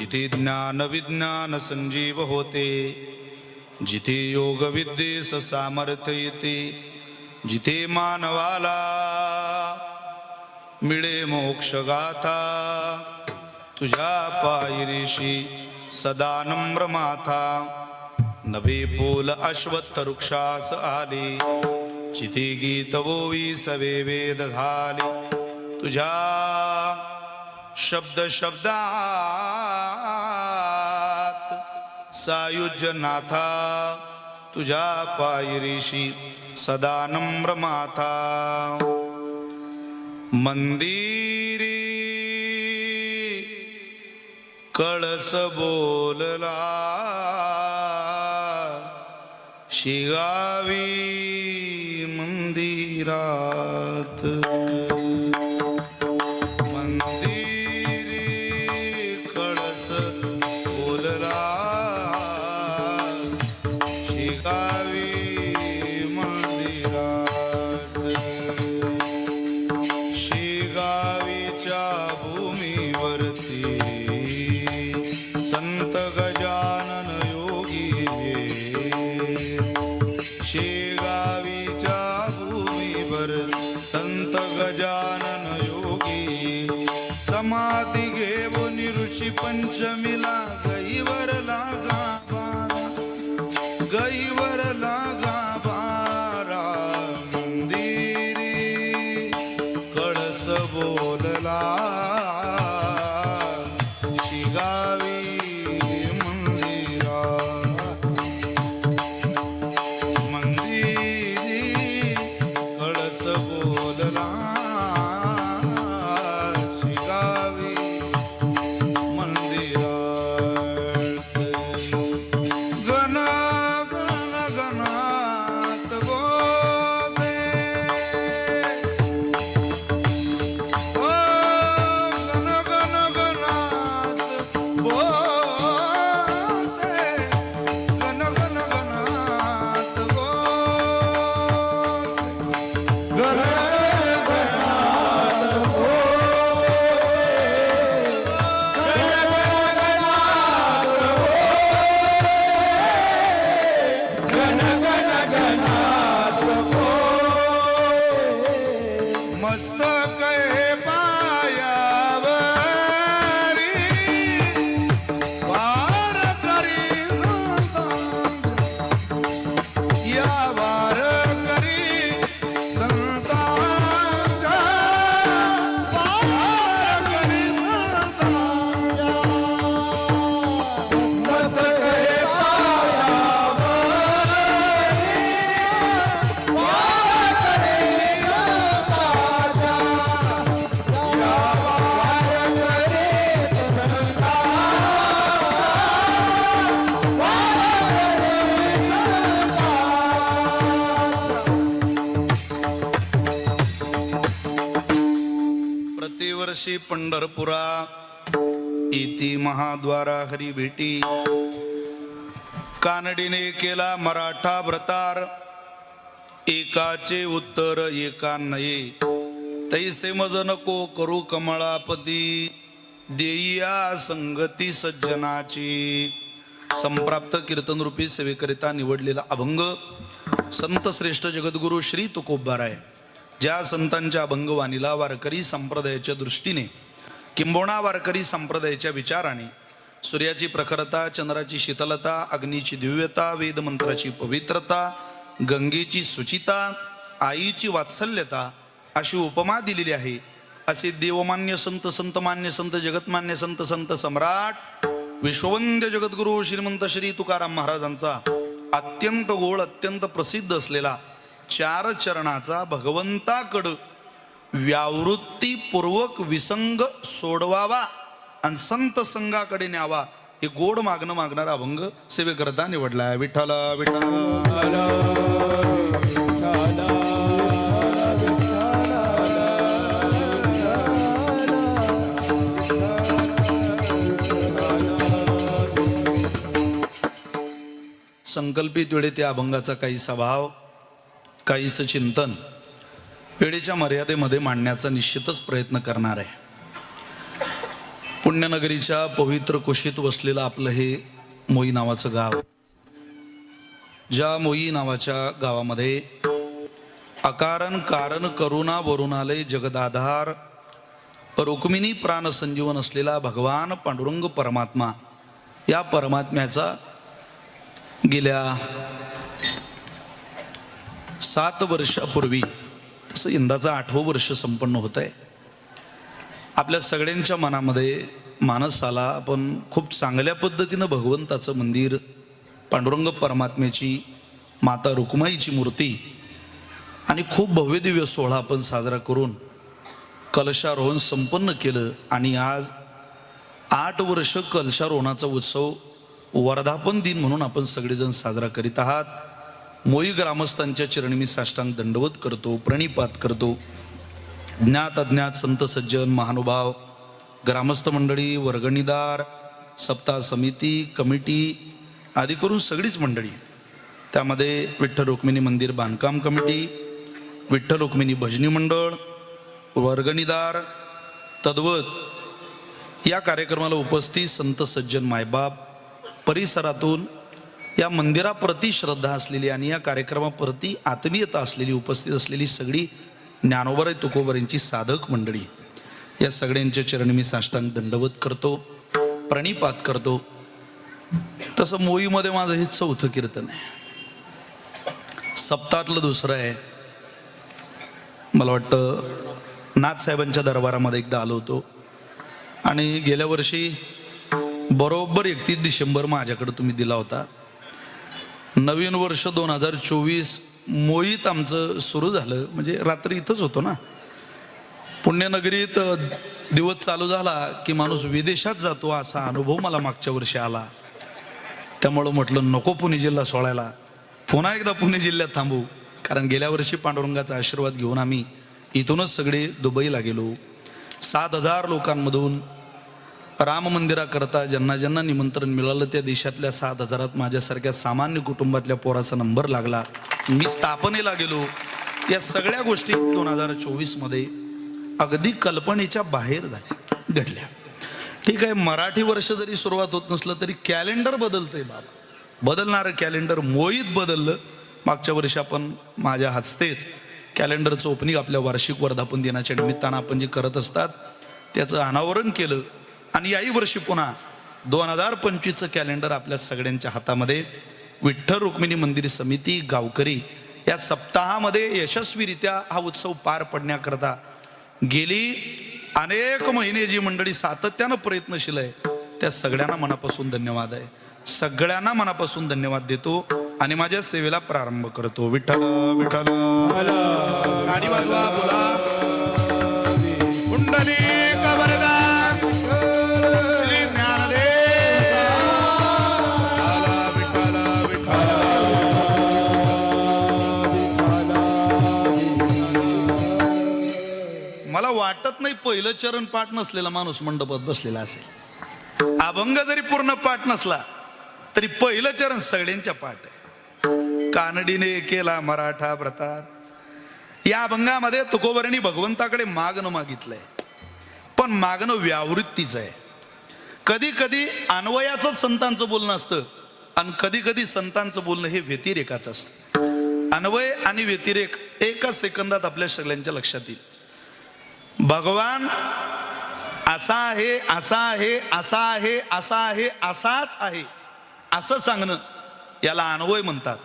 जिथे ज्ञान विज्ञान संजीव होते, जिथे योग विद्येस सामर्थ्य येते, जिथे मानवाला मिळे मोक्ष गाथा, तुझ्या पायरीशी सदा नम्र माथा. नभे फूल अश्वत्थ वृक्षास आले, जिथे गीत ओवी सवे वेद झाले. तुझ्या शब्द शब्दात सायुज्य नाथा, तुझ्या पायरीशी सदा नम्र माथा. मंदिरी कळस बोलला, शिगावी मंदिरात. मंदिरी कळस बोलला, शिगावी मंदिरात. शिगावीच्या भूमीवरती संत गजानन योगी. शेगावीच्या भूमीवर संत गजानन योगी. समाधी घेऊन ऋषी पंचमीला गईवर लागा बारा, गईवर लागा बारा. मंदिरी कळस बोलला, शिगावी मंदिरात. मंदिरी कळस बोलला, शिगावी मंदिरात. गण गण गणात गोते, ओ गण गण गणात गोते, गण गण गणात गोते. गण मस्तक हे पायावरी, वार करी या वार करी संतांच्या, वार करी संतांच्या. मस्तक हे प्रतिवर्षी पंढरपुरा इति महाद्वारा हरी भेटी. कानडीने केला मराठा व्रतार, एकाचे उत्तर एका नये. तैसे मज नको करू कमळापती, देईया संगती सज्जनाची. संप्राप्त कीर्तनरूपी सेवेकरिता निवडलेला अभंग संत श्रेष्ठ जगद्गुरु श्री तुकोबाराय. ज्या संतांच्या अभंगवाणीला वारकरी संप्रदायाच्या दृष्टीने किंबोणा वारकरी संप्रदायाच्या विचाराने सूर्याची प्रखरता, चंद्राची शीतलता, अग्नीची दिव्यता, वेदमंत्राची पवित्रता, गंगेची सुचिता, आईची वात्सल्यता अशी उपमा दिलेली आहे. असे देवमान्य संत, संतमान्य संत, जगतमान्य संत, संत सम्राट विश्ववंद्य जगद्गुरु श्रीमंत श्री तुकाराम महाराजांचा अत्यंत गोड, अत्यंत प्रसिद्ध असलेला 4 चरणाचा भगवंताकडं व्यावृत्तीपूर्वक विसंग सोडवावा आणि संत संघाकडे न्यावा हे गोड मागणं मागणारा अभंग सेवेकरता निवडलाय. विठ्ठल विठ्ठल. संकल्पित वेळी त्या अभंगाचा काही स्वभाव, काहीच चिंतन वेळेच्या मर्यादेमध्ये मांडण्याचा निश्चितच प्रयत्न करणार आहे. पुण्यनगरीच्या पवित्र कुशीत वसलेलं आपलं हे मोई नावाचं गाव. ज्या मोई नावाच्या गावामध्ये अकारण कारण करुणा वरुणालय जगदाधार रुक्मिणी प्राण संजीवन असलेला भगवान पांडुरंग परमात्मा, या परमात्म्याचा गेल्या 7 वर्षापूर्वी, तसं यंदाचं 8वं वर्ष संपन्न होत आहे. आपल्या सगळ्यांच्या मनामध्ये मानस आला, आपण खूप चांगल्या पद्धतीनं भगवंताचं मंदिर, पांडुरंग परमात्म्याची माता रुक्माईची मूर्ती आणि खूप भव्य दिव्य सोहळा आपण साजरा करून कलशारोहण संपन्न केलं. आणि आज 8 वर्ष कलशारोहणाचा उत्सव वर्धापन दिन म्हणून आपण सगळेजण साजरा करीत आहात. मोई ग्रामस्थांच्या चरणी मी साष्टांग दंडवत करतो, प्रणिपात करतो. ज्ञात अज्ञात संत सज्जन महानुभाव, ग्रामस्थ मंडळी, वर्गणीदार, सप्ताह समिती, कमिटी आदी करून सगळीच मंडळी, त्यामध्ये विठ्ठल रुक्मिणी मंदिर बांधकाम कमिटी, विठ्ठल रुक्मिणी भजनी मंडळ, वर्गणीदार, तद्वत या कार्यक्रमाला उपस्थित संत सज्जन मायबाप, परिसरातून या मंदिराप्रती श्रद्धा असलेली आणि या कार्यक्रमाप्रती आत्मीयता असलेली उपस्थित असलेली सगळी ज्ञानोबराय तुकोबरांची साधक मंडळी, या सगळ्यांच्या चरणी मी साष्टांग दंडवत करतो, प्रणिपात करतो. तसं मोईमध्ये माझं हे 4थं कीर्तन आहे. सप्ताहातलं दुसरं आहे. मला वाटतं नाथसाहेबांच्या दरबारामध्ये एकदा आलो होतो आणि गेल्या वर्षी बरोबर 31 डिसेंबर माझ्याकडे तुम्ही दिला होता. नवीन वर्ष 2024 मोईत आमचं सुरू झालं, म्हणजे रात्री इथंच होतो ना. पुण्यनगरीत दिवस चालू झाला की माणूस विदेशात जातो असा अनुभव मला मागच्या वर्षी आला. त्यामुळं म्हटलं नको पुणे जिल्हा सोडायला, पुन्हा एकदा पुणे जिल्ह्यात थांबू. कारण गेल्या वर्षी पांडुरंगाचा आशीर्वाद घेऊन आम्ही इथूनच सगळे दुबईला गेलो. 7,000 लोकांमधून राम मंदिराकरता ज्यांना ज्यांना निमंत्रण मिळालं त्या देशातल्या 7,000त माझ्यासारख्या सामान्य कुटुंबातल्या पोराचा नंबर लागला. मी स्थापनेला गेलो. या सगळ्या गोष्टी 2024मध्ये अगदी कल्पनेच्या बाहेर झाल्या, घडल्या. ठीक आहे, मराठी वर्ष जरी सुरुवात होत नसलं तरी कॅलेंडर बदलतंय बाबा. बदलणारं कॅलेंडर मोईत बदललं. मागच्या वर्षी आपण माझ्या हस्तेच कॅलेंडरचं ओपनिंग आपल्या वार्षिक वर्धापन दिनाच्या निमित्तानं आपण जे करत असतात त्याचं अनावरण केलं. आणि याही वर्षी पुन्हा 2025चं कॅलेंडर आपल्या सगळ्यांच्या हातामध्ये. विठ्ठल रुक्मिणी मंदिर समिती, गावकरी या सप्ताहामध्ये यशस्वीरित्या हा उत्सव पार पडण्याकरता गेली अनेक महिने जी मंडळी सातत्यानं प्रयत्नशील आहे त्या सगळ्यांना मनापासून धन्यवाद आहे. सगळ्यांना मनापासून धन्यवाद देतो आणि माझ्या सेवेला प्रारंभ करतो. विठ्ठल विठ्ठल गाडी वाजवा, बोला पुंडलिक वरदा श्री ज्ञानदेव विठ्ठल विठ्ठल. मला वाटत नाही पहिलं चरण पाठ नसलेला माणूस मंडपात बसलेला असेल. अभंग जरी पूर्ण पाठ नसला तरी पहिलं चरण सगळ्यांच्या पाठ आहे. कानडीने केला मराठा प्रतार या अभंगामध्ये तुकोबरांनी भगवंताकडे मागणं मागितलंय, पण मागणं व्यावृत्तीचं आहे. कधी कधी अन्वयाचं संतांचं बोलणं असतं आणि कधी कधी संतांचं बोलणं हे व्यतिरेकाचं असतं. अन्वय आणि व्यतिरेक एकाच सेकंदात आपल्या सगळ्यांच्या लक्षात येईल. भगवान असा आहे, असा आहे, असा आहे, असा आहे, असाच आहे असं सांगणं याला अन्वय म्हणतात.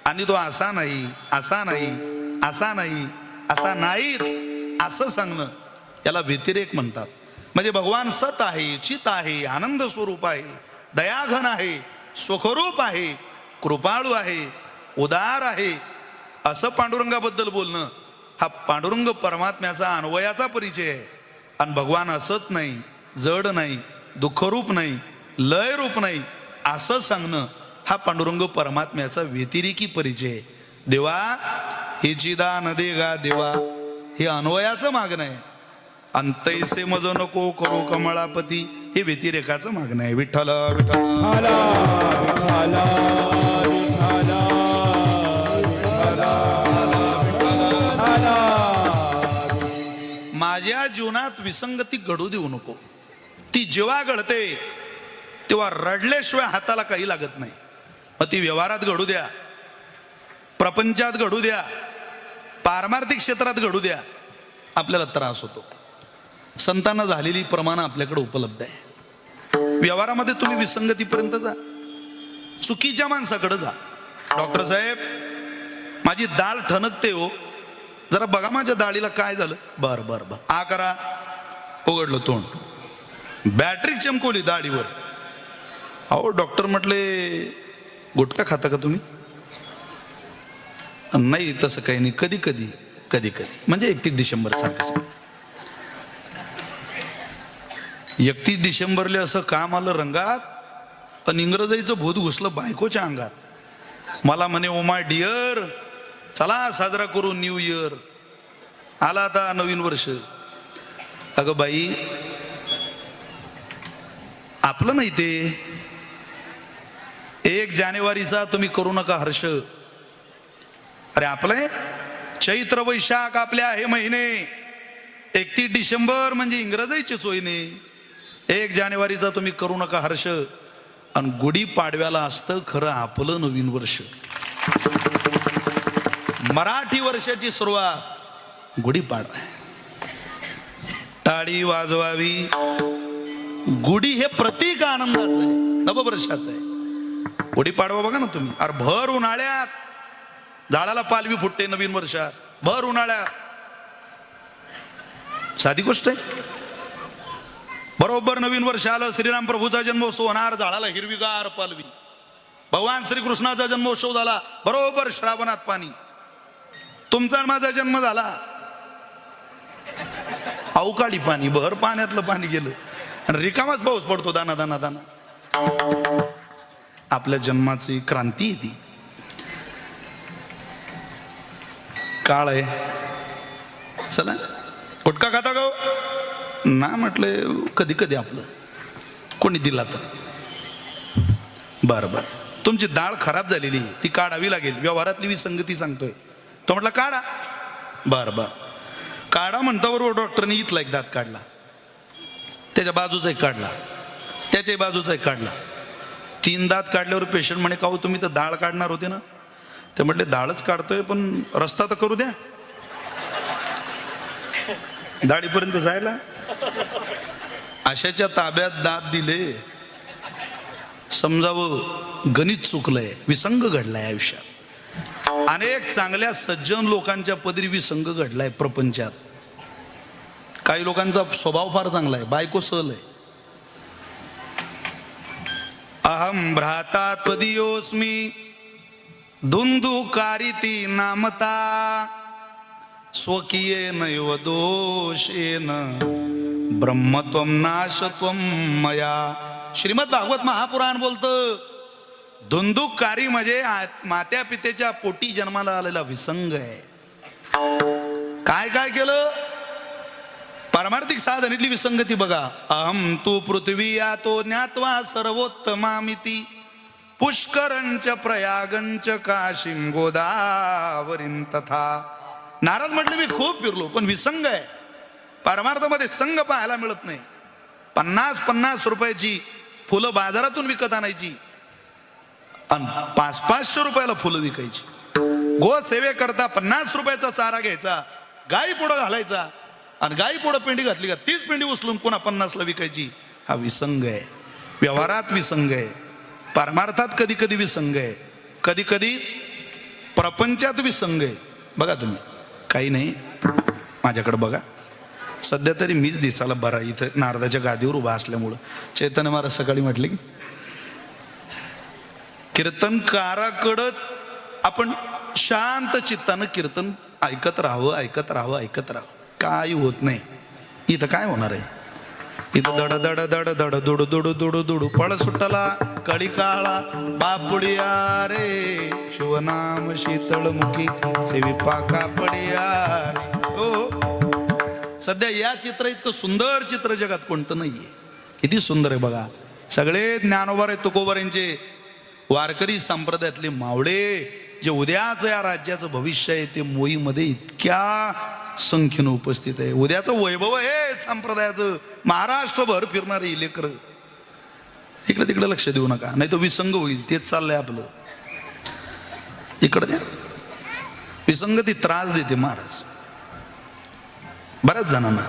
आणि तो असा नाही, असा नाही, असा नाही, असा नाहीच असं सांगणं याला व्यतिरेक म्हणतात. म्हणजे भगवान सत आहे, चित आहे, आनंद स्वरूप आहे, दयाघन आहे, स्वखरूप आहे, कृपाळू आहे, उदार आहे असं पांडुरंगाबद्दल बोलणं हा पांडुरंग परमात्म्याचा अन्वयाचा परिचय आहे. आणि भगवान असत नाही, जड नाही, दुःखरूप नाही, लयरूप नाही असं सांगणं हा पांडुरंग परमात्म्याचा व्यतिरेकी परिचय आहे. देवा हे चिदान दे गा देवा हे अन्वयाचं मागणं आहे. आणि तैसे मज नको करू कमळापती हे व्यतिरेकाचं मागणं आहे. विठ्ठल विठ्ठल माझ्या जीवनात विसंगती घडू देऊ नको. ती जेव्हा घडते तेव्हा रडल्याशिवाय हाताला काही लागत नाही. मग ती व्यवहारात घडू द्या, प्रपंचात घडू द्या, पारमार्थिक क्षेत्रात घडू द्या, आपल्याला त्रास होतो. संतांना झालेली प्रमाण आपल्याकडे उपलब्ध आहे. व्यवहारामध्ये तुम्ही विसंगतीपर्यंत जा, चुकीच्या माणसाकडे जा. डॉक्टर साहेब माझी डाळ ठणकते हो, जरा बघा माझ्या डाळीला काय झालं. बर बर बर आ करा, उघडलं तोंड, बॅटरी चमकवली डाळीवर. अहो डॉक्टर म्हटले गुटखा खाता का तुम्ही? नाही तसं काही नाही, कधी कधी कधी कधी. म्हणजे 31 डिसेंबर सारखं. 31 डिसेंबरले असं काम आलं रंगात, पण इंग्रजाईचं भूत घुसलं बायकोच्या अंगात. मला म्हणे ओ माय डिअर चला साजरा करू न्यू इयर, आला आता नवीन वर्ष. अगं बाई आपलं नाही ते. 1 जानेवारीचा तुम्ही करू नका हर्ष. अरे आपलं चैत्र वैशाख आपल्या हे महिने, 31 डिसेंबर म्हणजे इंग्रजाईचे सोयीने. 1 जानेवारीचा तुम्ही करू नका हर्ष. आणि गुढी पाडव्याला असतं खरं आपलं नवीन वर्ष. मराठी वर्षाची सुरुवात गुढी पाडवा. टाळी वाजवावी. गुढी हे प्रतीक आनंदाचं आहे, नववर्षाचं आहे. गुढी पाडवा बघा ना तुम्ही. अरे भर उन्हाळ्यात झाडाला पालवी फुटते नवीन वर्षात, भर उन्हाळ्यात. साधी गोष्ट आहे. बरोबर नवीन वर्ष आलं, श्रीराम प्रभूचा जन्मोत्सव होणार, झाडाला हिरवीगार पालवी. भगवान श्रीकृष्णाचा जन्मोत्सव झाला, बरोबर श्रावणात पाणी. तुमचा माझा जन्म झाला, अवकाळी पाणी, भर पाण्यातलं पाणी गेलं आणि रिकामाच पाऊस पडतो दाना दाना दाना. आपल्या जन्माची क्रांती आहे ती. काळ आहे. चला गुटखा खाता गो ना म्हटले, कधी कधी आपलं कोणी दिला तर. बरं बरं तुमची डाळ खराब झालेली, ती काढावी लागेल. व्यवहारातली विसंगती सांगतोय तो. म्हटलं काढा. बरं बरं काढा म्हणता बरोबर डॉक्टरने इथला एक दात काढला, त्याच्या बाजूचा एक काढला, त्याच्या बाजूचा एक काढला. 3 दात काढल्यावर पेशंट म्हणे का हो तुम्ही तर डाळ काढणार होते ना? ते म्हटले डाळच काढतोय पण रस्ता तर करू द्या दाढीपर्यंत जायला. अशाच्या ताब्यात दात दिले, समजावं गणित चुकलंय, विसंग घडलाय आयुष्यात. अनेक चांगल्या सज्जन लोकांच्या पदरी विसंग घडलाय प्रपंचात. काही लोकांचा स्वभाव फार चांगला आहे, बायको सहल आहे. अहम भ्राता त्वदीयोस्मी धुंदुकारिती नामता स्वकीयेन नैव दोषेन ब्रह्मत्वम नाशत्वम मया. श्रीमद भागवत महापुराण बोलतं धुंदुकारी म्हणजे मात्या पितेच्या पोटी जन्माला आलेला विसंग आहे. काय काय केलं? पारमार्थिक साधनेतली विसंगती बघा. अहम तू पृथ्वी यातो ज्ञात्वा सर्वोत्तमामिती पुष्करंच प्रयागंच काशीम गोदावरीं तथा. नारद म्हटले मी खूप फिरलो पण विसंग आहे. परमार्थामध्ये संघ पाहायला मिळत नाही. 50-50 रुपयाची फुलं बाजारातून विकत आणायची आणि 500-500 रुपयाला फुलं विकायची. गो सेवे करता 50 रुपयाचा चारा घ्यायचा, गाई पुढं घालायचा आणि गाई पुढं पेंडी घातली का 30 पेंडी उचलून पुन्हा 50ला विकायची. हा विसंग आहे. व्यवहारात विसंग आहे, परमार्थात कधी कधी विसंग आहे, कधी कधी प्रपंचात विसंग आहे. बघा तुम्ही, काही नाही माझ्याकडे बघा. सध्या तरी मीच दिसायला बरा इथं नारदाच्या गादीवर उभा असल्यामुळं. चैतन्य महाराज सकाळी म्हटले की कीर्तनकाराकडं आपण शांत चित्तानं कीर्तन ऐकत राहावं, ऐकत राहावं, ऐकत राहावं. काही होत नाही. इथं काय होणार आहे? इथं दड दड दड दड दुडू दुडू दुडू दुडू पळ सुटला कळी काळा बापुडिया रे शिवनाम शीतळमुखी सेवी पाका पडिया. हो सध्या या चित्र इतकं सुंदर चित्र जगात कोणतं नाहीये. किती सुंदर आहे बघा. सगळे ज्ञानोबा तुकोबारांचे वारकरी संप्रदायातले मावळे जे उद्याच या राज्याचं भविष्य आहे ते मोहीमध्ये इतक्या संख्येनं उपस्थित आहे. उद्याचं वैभव आहे संप्रदायाचं, महाराष्ट्रभर फिरणारे ही लेकरं. इकडे तिकडे लक्ष देऊ नका, नाही तर विसंग होईल. तेच चाललंय आपलं. इकडे द्या. विसंगती त्रास देते महाराज बऱ्याच जणांना.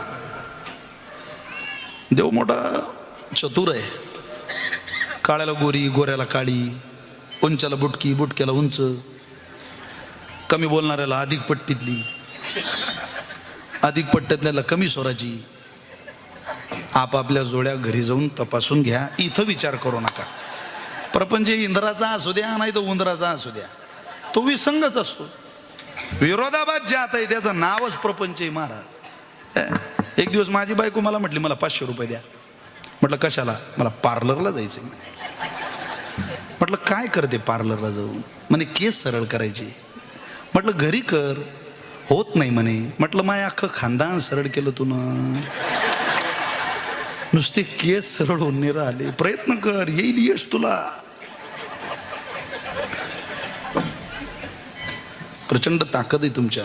देव मोठा चतुर आहे. काळ्याला गोरी, गोऱ्याला काळी, उंच्याला बुटकी, बुटक्याला उंच, कमी बोलणाऱ्याला अधिक पट्टीतली, अधिक पट्ट्यातल्याला कमी स्वराची. आपापल्या जोड्या घरी जाऊन तपासून घ्या. इथं विचार करू नका. प्रपंच इंद्राचा असू द्या नाही तर उंदराचा असू द्या, तो विसंगच असतो. विरोधाभास ज्यात आहे त्याचं नावच प्रपंच आहे महाराज. एक दिवस माझी बायको मला म्हटली, मला 500 रुपये द्या. म्हटलं कशाला? मला पार्लरला जायचंय. म्हटलं काय करते पार्लरला जाऊन? म्हणे केस सरळ करायचे. म्हटलं घरी कर. होत नाही म्हणे. म्हटलं माय अख्खं खानदान सरळ केलं तू ना, नुसते केस सरळ होऊन नाही राहिले. प्रयत्न कर, येईल यश तुला. प्रचंड ताकद आहे तुमच्या.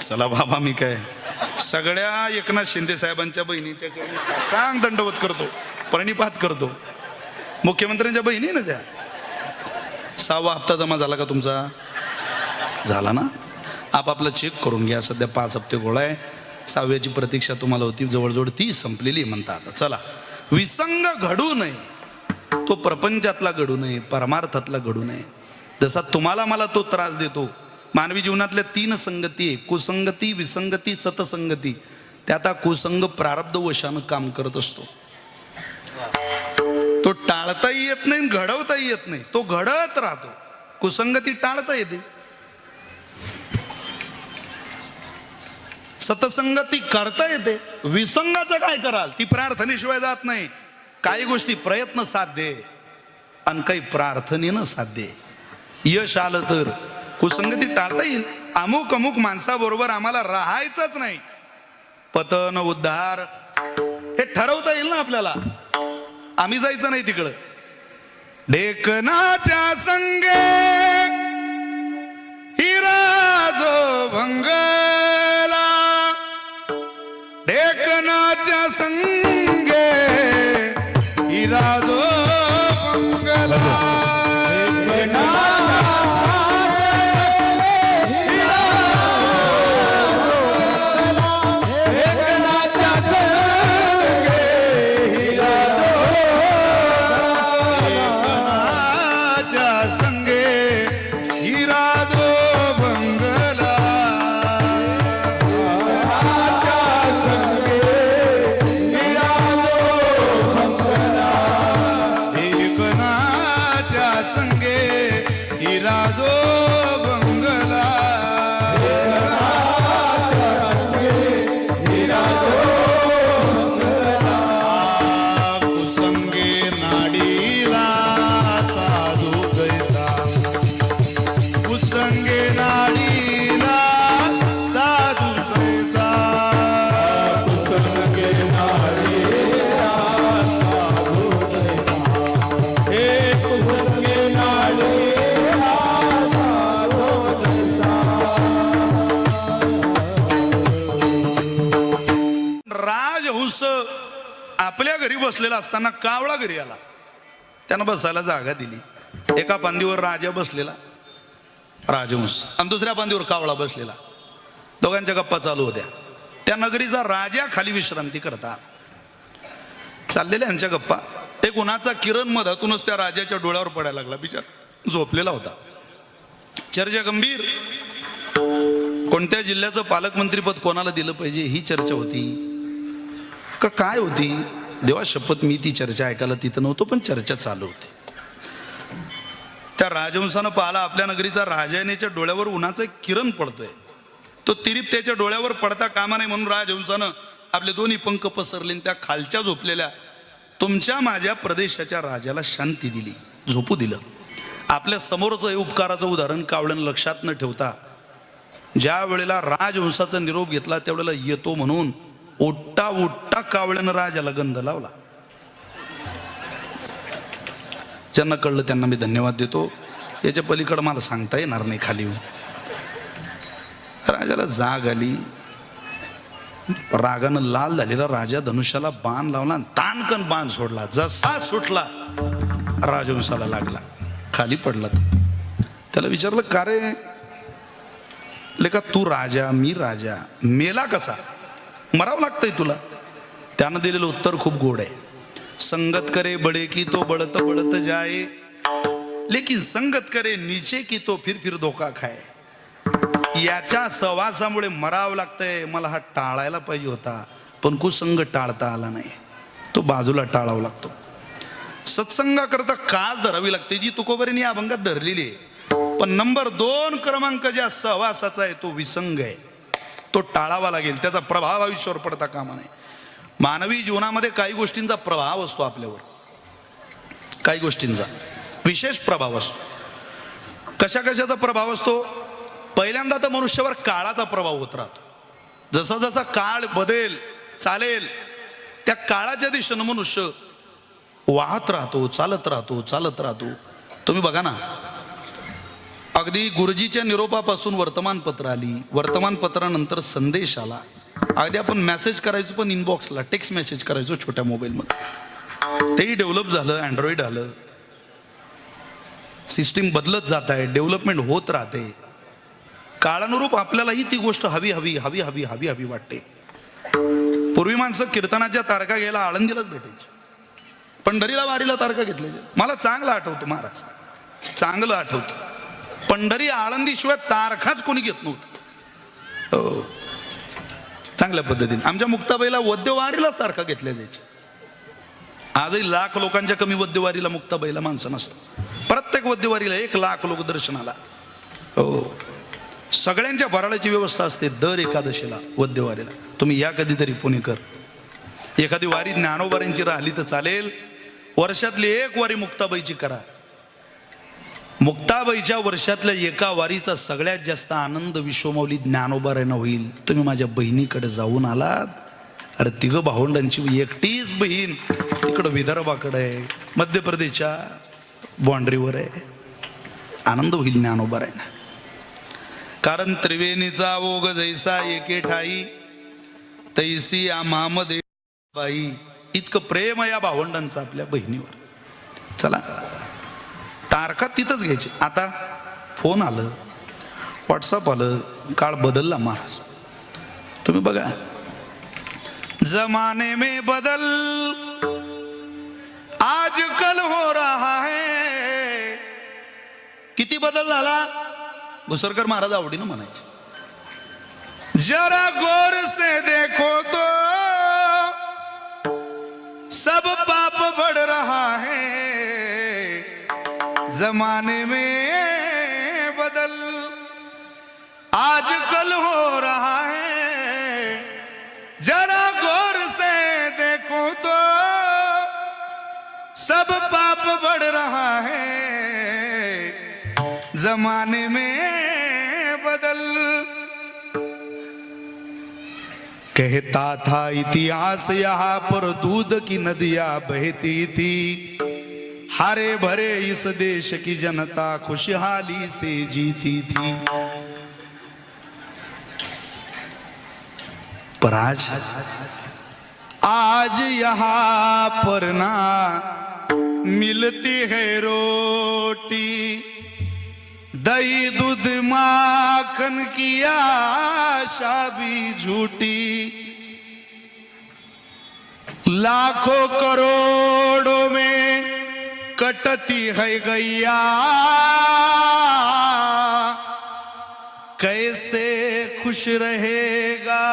चला बाबा, मी काय सगळ्या एकनाथ शिंदे साहेबांच्या बहिणीच्या चांग दंडवत करतो, प्रणिपात करतो. मुख्यमंत्र्यांच्या बहिणी ना त्या. 6वा हप्ता जमा झाला का तुमचा? झाला ना? आपापला चेक करून घ्या. सध्या 5 हप्ते गोळा आहे. 6व्याची प्रतीक्षा तुम्हाला होती, जवळजवळ ती संपलेली म्हणतात. चला, विसंग घडू नये. तो प्रपंचातला घडू नये, परमार्थातला घडू नये. जसा तुम्हाला मला तो त्रास देतो. मानवी जीवनातल्या 3 संगती आहे, कुसंगती, विसंगती, सतसंगती. त्यात कुसंग प्रारब्ध वशानं काम करत असतो. तो टाळताही येत नाही, घडवताही येत नाही, तो घडत राहतो. कुसंगती टाळता येते, सतसंगती करता येते. विसंगाचं काय कराल? ती प्रार्थनेशिवाय जात नाही. काही गोष्टी प्रयत्न साध्य आणि काही प्रार्थनेनं साध्य. यश आलं तर कुसंगती टाळता येईल. अमुक अमुक माणसाबरोबर आम्हाला राहायचंच नाही. पतन उद्धार हे ठरवता येईल ना आपल्याला. आम्ही जायचं नाही तिकडं. ढेकणाच्या संगे हिरा जो भंगला, ढेकणाच्या संगे हिरा जो भंगला. आपल्या घरी बसलेला असताना कावळा घरी आला. त्यानं बसायला जागा दिली. एका पांदीवर राजा बसलेला, राजहंस, आणि दुसऱ्या पांदीवर कावळा बसलेला. दोघांच्या गप्पा चालू होत्या. त्या नगरीचा राजा खाली विश्रांती करता चाललेल्या यांच्या गप्पा. एक उन्हाचा किरण मधातूनच त्या राजाच्या डोळ्यावर पडायला लागला. बिचार झोपलेला होता. चर्चा गंभीर. कोणत्या जिल्ह्याचं पालकमंत्रीपद कोणाला दिलं पाहिजे ही चर्चा होती का काय होती? देवा शपथ, मी ती चर्चा ऐकायला तिथं नव्हतो, पण चर्चा चालू होती. त्या राजहंसानं पाहिला आपल्या नगरीचा राजानेच्या डोळ्यावर उन्हाचं एक किरण पडतोय. तो तिरीप त्याच्या डोळ्यावर पडता कामा नाही म्हणून राजहंसानं आपले दोन्ही पंख पसरले त्या खालच्या झोपलेल्या तुमच्या माझ्या प्रदेशाच्या राजाला शांती दिली, झोपू दिलं. आपल्या समोरचं हे उपकाराचं उदाहरण कावळ्यानं लक्षात न ठेवता ज्या वेळेला राजहंसाचा निरोप घेतला त्यावेळेला येतो म्हणून ओट्टा ओट्टा कावळ्यानं राजाला गंध लावला. ज्यांना कळलं त्यांना मी धन्यवाद देतो. याच्या पलीकडे मला सांगता येणार नाही खाली येऊन. राजाला जाग आली. रागानं लाल झालेला राजा धनुष्याला बाण लावला, तानकन बाण सोडला. जसा सुटला राजवंशाला लागला, खाली पडला. त्याला विचारलं, का रे लेका, तू राजा मी राजा, मेला कसा, मरावं लागतंय तुला? त्यानं दिलेलं उत्तर खूप गोड आहे. संगत करे बडे की तो बळत बळत जाए, लेकिन संगत करे नीचे की तो फिर फिर धोका खाए. याच्या सहवासामुळे मरावं लागतंय. मला हा टाळायला पाहिजे होता, पण कुसंग टाळता आला नाही, तो बाजूला टाळावा लागतो. सत्संगाकरता कास धरावी लागते, जी तुकोबरीने या अभंगात धरलेली आहे. पण नंबर 2 क्रमांक ज्या सहवासाचा आहे तो विसंग आहे, तो टाळावा लागेल. त्याचा प्रभाव आयुष्यावर पडता कामा नये. मानवी जीवनामध्ये काही गोष्टींचा प्रभाव असतो आपल्यावर, काही गोष्टींचा विशेष प्रभाव असतो. कशा कशाचा प्रभाव असतो? पहिल्यांदा तर मनुष्यावर काळाचा प्रभाव होत राहतो. जसा जसा काळ बदलेल चालेल, त्या काळाच्या दिशेनं मनुष्य वाहत राहतो, चालत राहतो, चालत राहतो. तुम्ही बघा ना, अगदी गुरुजीच्या निरोपापासून वर्तमानपत्र आली, वर्तमानपत्रानंतर संदेश आला. अगदी आपण मेसेज करायचो पण इनबॉक्सला टेक्स्ट मेसेज करायचो छोट्या मोबाईलमध्ये. तेही डेव्हलप झालं, अँड्रॉइड आलं. सिस्टीम बदलत जात आहे, डेव्हलपमेंट होत राहते. काळानुरूप आपल्यालाही ती गोष्ट हवी हवी हवी हवी हवी हवी वाटते. पूर्वी माणसं कीर्तनाच्या तारखा घ्यायला आळंदीलाच भेटायची, पंढरीला वारीला तारखा घेतल्याच्या. मला चांगलं आठवतं महाराज, चांगलं आठवतं. पंढरी आळंदीशिवाय तारखाच कोणी घेत नव्हतं. हो, चांगल्या पद्धतीने. आमच्या मुक्ताबाईला वद्यवारीलाच तारखा घेतल्या जायच्या. आजही लाख लोकांच्या कमी वद्यवारीला मुक्ताबाईला माणसं नसतात. प्रत्येक वद्यवारीला 1 लाख लोक दर्शनाला. हो, सगळ्यांच्या भराळ्याची व्यवस्था असते दर एकादशीला वद्यवारीला. तुम्ही या कधीतरी पुणेकर. एखादी वारी ज्ञानोबाऱ्यांची राहिली तर चालेल, वर्षातली 1 वारी मुक्ताबाईची करा. मुक्ताबाईच्या वर्षातल्या एका वारीचा सगळ्यात जास्त आनंद विश्वमौली ज्ञानोबाऱ्यांना होईल. तुम्ही माझ्या बहिणीकडे जाऊन आलात, अरे 3 भावंडांची एकटीच बहीण तिकडं विदर्भाकडे आहे, मध्य प्रदेशच्या बाँड्रीवर आहे. आनंद होईल ज्ञानोबाऱ्यांना. कारण त्रिवेणीचा ओघ जैसा एके ठाई, तैसी आम्हामध्ये बाई. इतकं प्रेम या भावंडांचं आपल्या बहिणीवर. चला, तारखा तिथंच घ्यायची. आता फोन आलं, व्हॉट्सअप आलं, काळ बदलला महाराज. तुम्ही बघा, जमाने में बदल आजकल हो रहा है. किती बदल झाला? घुसरकर महाराज आवडीनं म्हणायचे, जरा गौर से देखो तो सब पाप बढ़ रहा है. जमाने में बदल आजकल हो रहा है. जरा गौर से देखो तो सब पाप बढ़ रहा है. जमाने में बदल. कहता था इतिहास यहाँ पर दूध की नदियां बहती थी, हरे भरे इस देश की जनता खुशहाली से जीती थी. पर आज यहाँ पर ना मिलती है रोटी, दही दूध माखन की आशा भी झूठी. लाखों करोड़ों में कटती है गैया, कैसे खुश रहेगा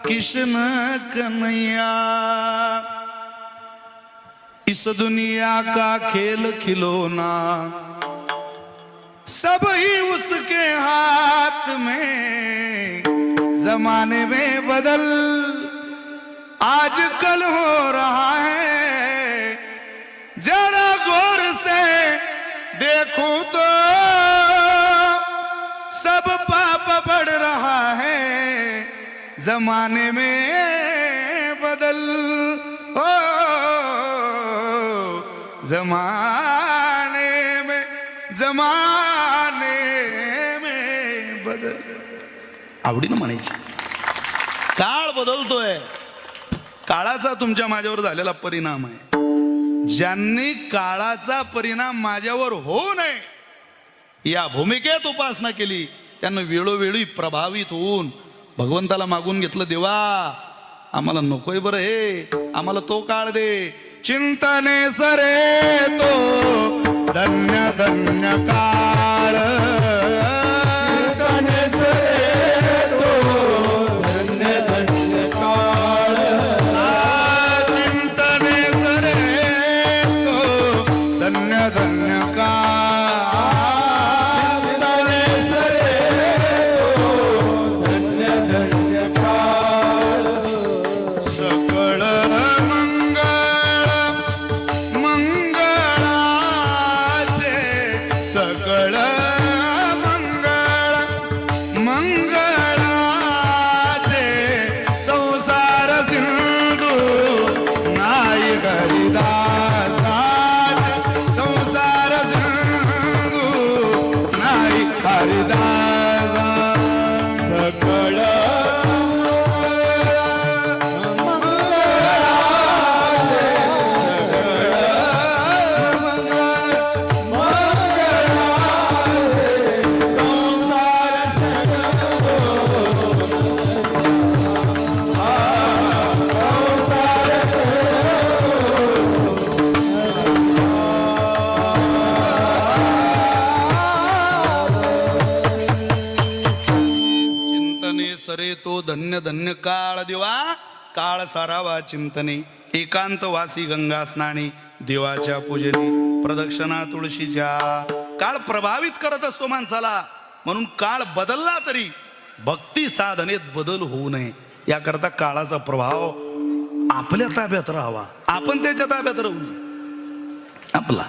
कृष्ण कन्हैया. इस दुनिया का खेल खिलौना सब ही उसके हाथ में. जमाने में बदल आजकल हो रहा है. जरा गौर से देखो तो सब पाप बढ़ रहा है. जमाने में बदल, ओ जमाने में बदल. आवडीनं म्हणायची. काळ बदलतोय, काळाचा तुमच्या माझ्यावर झालेला परिणाम आहे. ज्यांनी काळाचा परिणाम माझ्यावर होऊ नये या भूमिकेत उपासना केली त्यांना वेळोवेळी प्रभावित होऊन भगवंताला मागून घेतलं, देवा आम्हाला नकोय बरं हे, आम्हाला तो काळ दे. चिंतने सरे तो धन्य धन्य काळ, चिंतने सरे तो धन्य धन्य काळ, चिंतने सरे तो धन्य धन्य काळ, चिंतने सरे तो धन्य धन्य काळ. सकळ सकळ मंगळ मंगळाचे संसार सिंधू नाही हरिदासा, संसार सिंधू नाही हरिदासा. सकळ सरे तो धन्य धन्य काळ, देवा काळ सारावा चिंतने, एकांत वासी गंगा स्नानी, देवाच्या पूजनी प्रदक्षिणा तुळशीच्या. काळ प्रभावित करत असतो माणसाला, म्हणून काळ बदलला तरी भक्ती साधनेत बदल होऊ नये याकरता काळाचा प्रभाव आपल्या ताब्यात राहावा, आपण त्याच्या ताब्यात राहू नये. आपला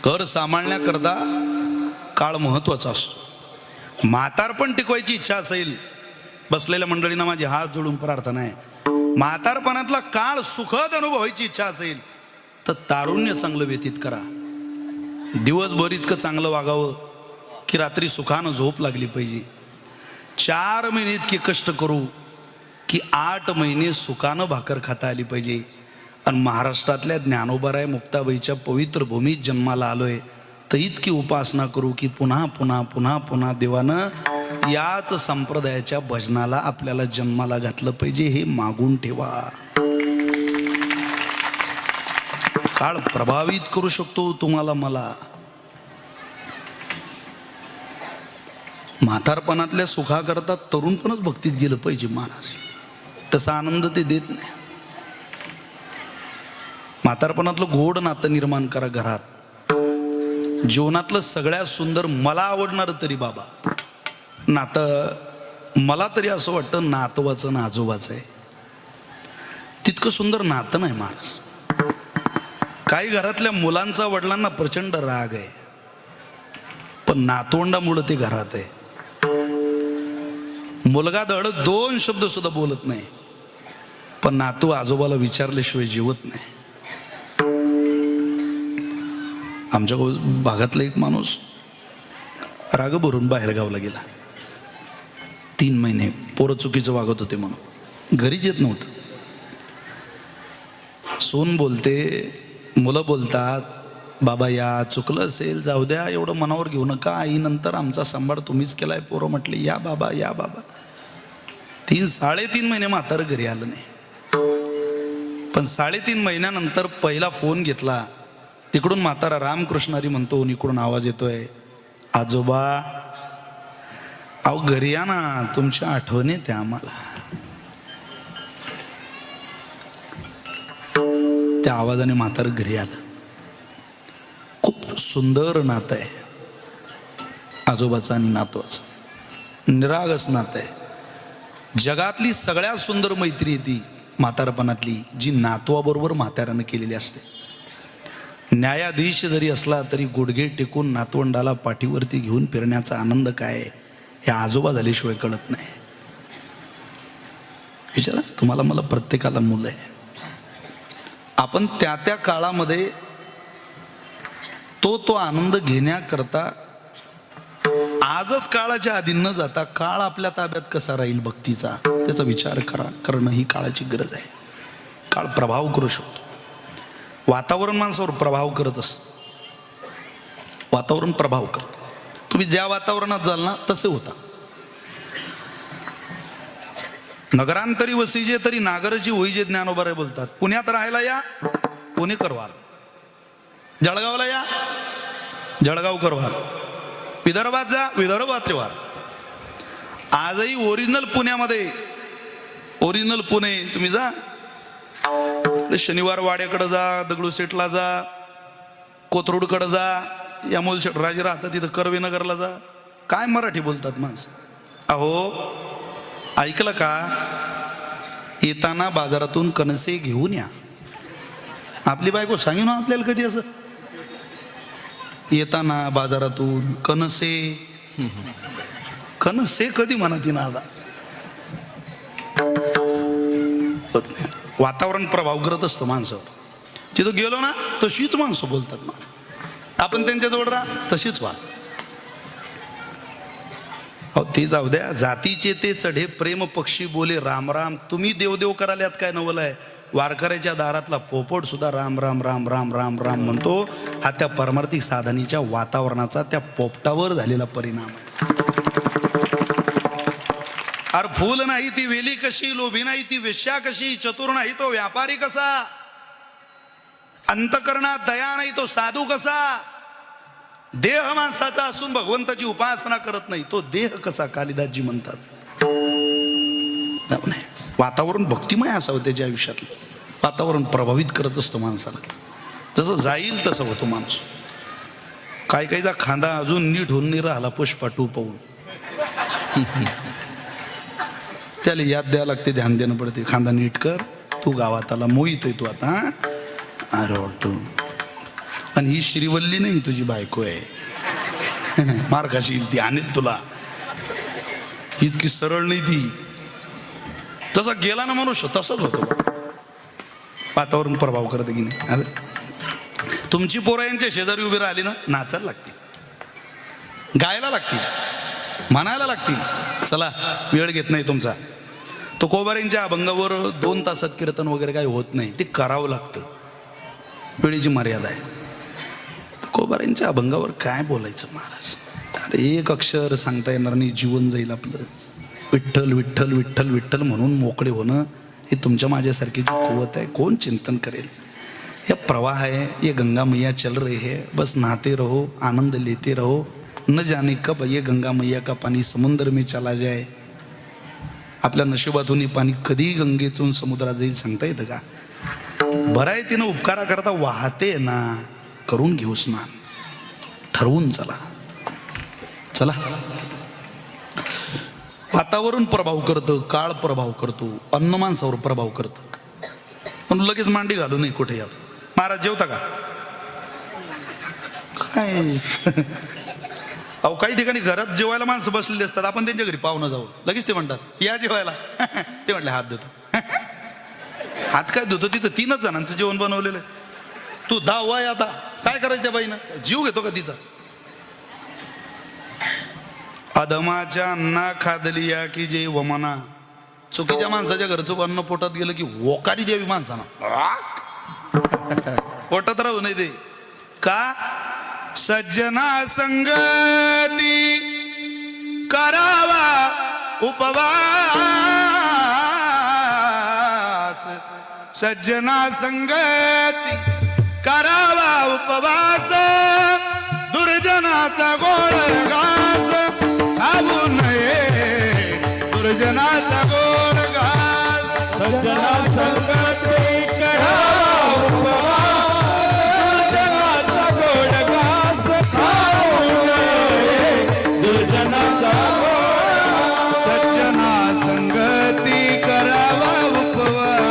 घर सांभाळण्याकरता काळ महत्वाचा असतो. म्हातारपण टिकवायची इच्छा असेल, बसलेल्या मंडळींना माझी हात जोडून प्रार्थना आहे, म्हातारपणातला काळ सुखद अनुभवायची इच्छा असेल तर तारुण्य चांगलं व्यतीत करा. दिवसभर इतकं चांगलं वागावं की रात्री सुखानं झोप लागली पाहिजे. 4 महिने इतके कष्ट करू की 8 महिने सुखानं भाकर खाता आली पाहिजे. आणि महाराष्ट्रातल्या ज्ञानोबाराय मुक्ताबाईच्या पवित्र भूमीत जन्माला आलोय तर इतकी उपासना करू की पुन्हा पुन्हा पुन्हा पुन्हा देवानं याच संप्रदायाच्या भजनाला आपल्याला जन्माला घातलं पाहिजे, हे मागून ठेवा. काळ प्रभावित करू शकतो तुम्हाला मला. म्हातारपणातल्या सुखाकरता तरुणपणच भक्तीत गेलं पाहिजे महाराज, तसा आनंद ते देत नाही. म्हातारपणातलं गोड नातं निर्माण करा घरात. जीवनातलं सगळ्यात सुंदर मला आवडणार तरी बाबा नातं, मला तरी असं वाटतं नातवाचं ना आजोबाचं आहे, तितकं सुंदर नातं नाही महाराज. काही घरातल्या मुलांचा वडिलांना प्रचंड राग आहे, पण नातवंडामुळं ते घरात आहे. मुलगा धड 2 शब्द सुद्धा बोलत नाही, पण नातू आजोबाला विचारल्याशिवाय जेवत नाही. आमच्या भागातला एक माणूस राग भरून बाहेर गावला गेला. 3 महिने पोरं चुकीचं वागत होते म्हणून घरीच येत नव्हतं. सून बोलते, मुलं बोलतात, बाबा या चुकलं असेल जाऊ द्या, एवढं मनावर घेऊ नका, आई नंतर आमचा सांभाळ तुम्हीच केलाय. पोरं म्हटले या बाबा या बाबा. 3-3.5 महिने म्हातारं घरी आलं नाही. पण 3.5 महिन्यानंतर पहिला फोन घेतला, तिकडून म्हातारा रामकृष्णारी म्हणतो, इकडून आवाज येतोय, आजोबा अहो घरी या ना, तुमच्या आठवण येते आम्हाला. त्या आवाजाने म्हातारं घरी आलं. खूप सुंदर नातं आहे आजोबाचं आणि नातवाचं, निरागस नातं आहे. जगातली सगळ्यात सुंदर मैत्री ती म्हातारपणातली जी नातवाबरोबर म्हाताऱ्यानं केलेली असते. न्यायाधीश जरी असला तरी गुडघे टेकून नातवंडाला पाठीवरती घेऊन फिरण्याचा आनंद काय हे आजोबा झाल्याशिवाय कळत नाही. विचारा तुम्हाला मला, प्रत्येकाला मुलं आहे. आपण त्या त्या काळामध्ये तो आनंद घेण्याकरता आजच काळाच्या अधीन न जाता काळ आपल्या ताब्यात कसा राहील भक्तीचा त्याचा विचार करणं ही काळाची गरज आहे. काळ प्रभाव करू शकतो. वातावरण माणसावर प्रभाव करत असतं. वातावरण प्रभाव करत. तुम्ही ज्या वातावरणात जाल ना तसे होता. नगरांतरी वसीजे तरी नागरची होईजे ज्ञानोबा बोलतात. पुण्यात राहायला या पुणेकर व्हाल, जळगावला या जळगावकर व्हाल, विदर्भात जा विदर्भातले व्हाल. आजही ओरिजिनल पुण्यामध्ये ओरिजिनल पुणे तुम्ही जा. शनिवार वाड्याकडे जा, दगडूशेठला जा, कोथरूडकडे जा, या मूलशेठ राजे राहतात तिथं कर्वेनगरला जा. काय मराठी बोलतात माणसं. अहो ऐकलं का, येताना बाजारातून कणसे घेऊन या. आपली बायको सांगेन ना आपल्याला कधी असं, येताना बाजारातून कणसे. कणसे कधी म्हणत ना आता. वातावरण प्रभाव करत असतं माणसावर. तिथं गेलो ना तशीच माणसं बोलतात ना. आपण त्यांच्याजवळ राहा तशीच व्हा. हो ते जाऊ द्या. जातीचे ते चढे प्रेम पक्षी बोले राम राम. तुम्ही देवदेव करायला काय नवल आहे. वारकऱ्याच्या दारातला पोपट सुद्धा राम राम राम राम राम राम म्हणतो. हा त्या परमार्थिक साधनेच्या वातावरणाचा त्या पोपटावर झालेला परिणाम आहे. अरे फूल नाही ती वेली कशी, लोभी नाही ती वेश्या कशी, चतुर नाही तो व्यापारी कसा, अंतकरणात दया नाही तो साधू कसा, देह माणसाचा असून भगवंताची उपासना करत नाही तो देह कसा, कालिदासजी म्हणतात. नाही, वातावरण भक्तिमय असावं त्याच्या आयुष्यातलं. वातावरण प्रभावित करत असतं माणसाला. जसं जाईल तसं होतो माणूस. काय काहीचा खांदा अजून नीट होऊन नाही राहिला पुष्पाटू पाहून. त्याला याद द्यावं लागते, ध्यान देणं पडते. खांदा नीट कर, तू गावात आला, मोहित आहे तू आता. अरे वाटतो. आणि ही श्रीवल्ली नाही तुझी बायको आहे. मार्गाशी ती आणेल तुला. इतकी सरळ नाही ती. तसा गेला ना मनुष्य तसंच होतं. वातावरण प्रभाव करते की नाही. तुमची पोरं यांच्या शेजारी उभी राहिली ना नाचायला लागतील, गायला लागतील, म्हणायला लागतील. चला वेळ घेत नाही तुमचा. तो कोबाऱ्यांच्या अभंगावर 2 तासात कीर्तन वगैरे काही होत नाही. ते करावं लागतं. वेळेची मर्यादा आहे. कोबाऱ्यांच्या अभंगावर काय बोलायचं महाराज. अरे एक अक्षर सांगता येणार नाही, जीवन जाईल आपलं. विठ्ठल विठ्ठल विठ्ठल विठ्ठल म्हणून मोकळे होणं हे तुमच्या माझ्यासारखी जी कुवत आहे कोण चिंतन करेल. यह प्रवाह है, ये गंगा मैया चल रही है, बस नहाते रहो, आनंद लेते रहो. न जाने कब ये गंगा मैया का पानी समुद्र में चला जाए. आपल्या नशिबातून हे पाणी कधी गंगेतून समुद्रात जाईल सांगता येतं का. बरं आहे तिनं उपकारा करता वाहते ना, करून घेऊ स्नान, ठरवून चला. चला. वातावरण प्रभाव करतं, काळ प्रभाव करतो, अन्न माणसावर प्रभाव करतं. पण लगेच मांडी घालू नये कुठे. या महाराज जेवता का काय. अहो काही ठिकाणी घरात जेवायला माणसं बसलेली असतात, आपण त्यांच्या घरी पाहुणं जाऊ, लगेच ते म्हणतात या जेवायला. ते म्हटले हात देतो. हात काय धुतो, तिथं 3च जणांचं जेवण बनवलेलं आहे. तू दावाय आता काय करायचं त्या बाईनं. जीव घेतो का तिचा. अधमाच्या अन्ना खादली या की जे वमना. चुकीच्या माणसाच्या घरचं अन्न पोटात गेलं की वोकारी द्यावी माणसानं. पोटात राहू नये ते का. सज्जना संगती करावा उपवास. सज्जना संगती करावा उपवास. दुर्जनाचा गोड घास खाऊ नये. दुर्जनाचा गोड घास. सज्जना संगती करावा उपवास. दुर्जनाचा गोड घास खाऊ नये. दुर्जनाचा गोड. सज्जना संगती करावा उपवास.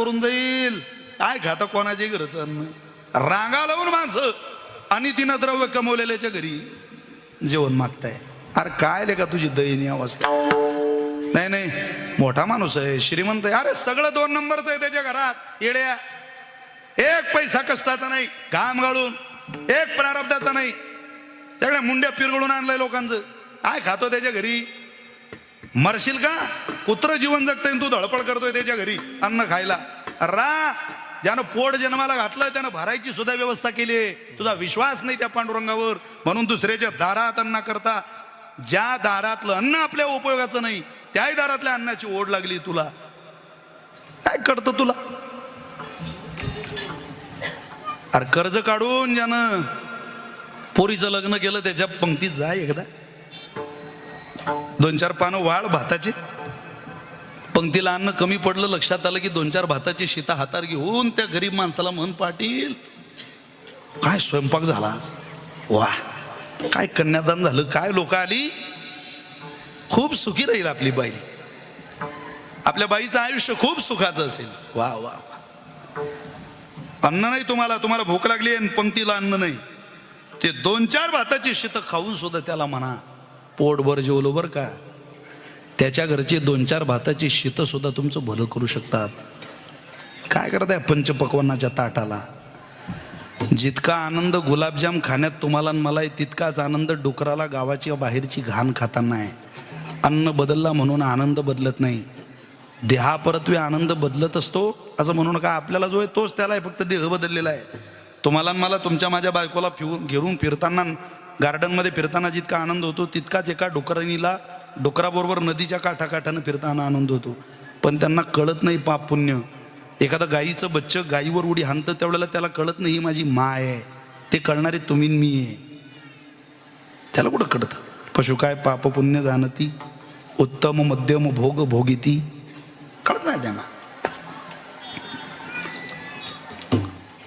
करून जाईल. काय खाता कोणाचे घरचं अन्न, रांगा लावून माणसं आणि तिनं द्रव्य कमवलेल्याच्या घरी जेवण मागताय. अरे काय ले का तुझी दयनीय अवस्था. नाही नाही, मोठा माणूस आहे, श्रीमंत आहे, अरे सगळं 2 नंबरच आहे त्याच्या घरात. येड्या, एक पैसा कष्टाचा नाही, घाम गाळून, एक प्रारब्धाचा नाही, सगळ्या मुंड्या पिरगळून आणलंय लोकांचं. काय खातो त्याच्या घरी. मरशील का. कुत्र जीवन जगतंय, तू धडपड करतोय त्याच्या घरी अन्न खायला. ज्यानं पोट जन्माला घातलं त्यानं भरायची सुद्धा व्यवस्था केली आहे. तुझा विश्वास नाही त्या पांडुरंगावर, म्हणून दुसऱ्याच्या दारात अन्न करता. ज्या दारातलं अन्न आपल्या उपयोगाचं नाही त्याही दारातल्या अन्नाची ओढ लागली तुला. काय कळतं तुला. अरे कर्ज काढून ज्यानं पोरीचं लग्न केलं त्याच्या पंक्तीत जा एकदा. 2-4 पानं वाढ भाताचे. पंक्तीला अन्न कमी पडलं, लक्षात आलं की 2-4 भाताची शीता हातात घेऊन त्या गरीब माणसाला म्हण, पाटील काय स्वयंपाक झाला आज, वा काय कन्यादान झालं, काय लोक आली. खूप सुखी राहील आपली बाई. आपल्या बाईचं आयुष्य खूप सुखाचं असेल. वा वा. अन्न नाही तुम्हाला, तुम्हाला भूक लागली आणि पंक्तीला अन्न नाही. ते 2-4 भाताची शीत खाऊन सुद्धा त्याला म्हणा पोटभर जेवलो बर का. त्याच्या घरचे 2-4 भाताची शीत सुद्धा तुमचं भलं करू शकतात. काय करताय पंचपक्वान्नाच्या ताटाला. जितका आनंद गुलाबजाम खाण्यात तुम्हाला मला आहे, तितकाच आनंद डुकराला गावाची बाहेरची घाण खाताना आहे. अन्न बदलला म्हणून आनंद बदलत नाही. देहापरत्वे आनंद बदलत असतो असं म्हणू नका. आपल्याला जो आहे तोच त्याला आहे, फक्त देह बदललेला आहे. तुम्हाला मला तुमच्या माझ्या बायकोला घेऊन फिरताना, गार्डनमध्ये फिरताना जितका आनंद होतो तितकाच एका डुकराबरोबर नदीच्या काठाकाठानं फिरताना आनंद होतो. पण त्यांना कळत नाही पाप पुण्य. एखादं गाईचं बच्चं गाईवर उडी हाणतं त्यावेळेला त्याला कळत नाही ही माझी माय आहे. ते कळणारे तुम्ही मी आहे. त्याला कुठं कळतं. पशु काय पाप पुण्य जाणती, उत्तम मध्यम भोग भोगिती. कळत नाही त्यांना.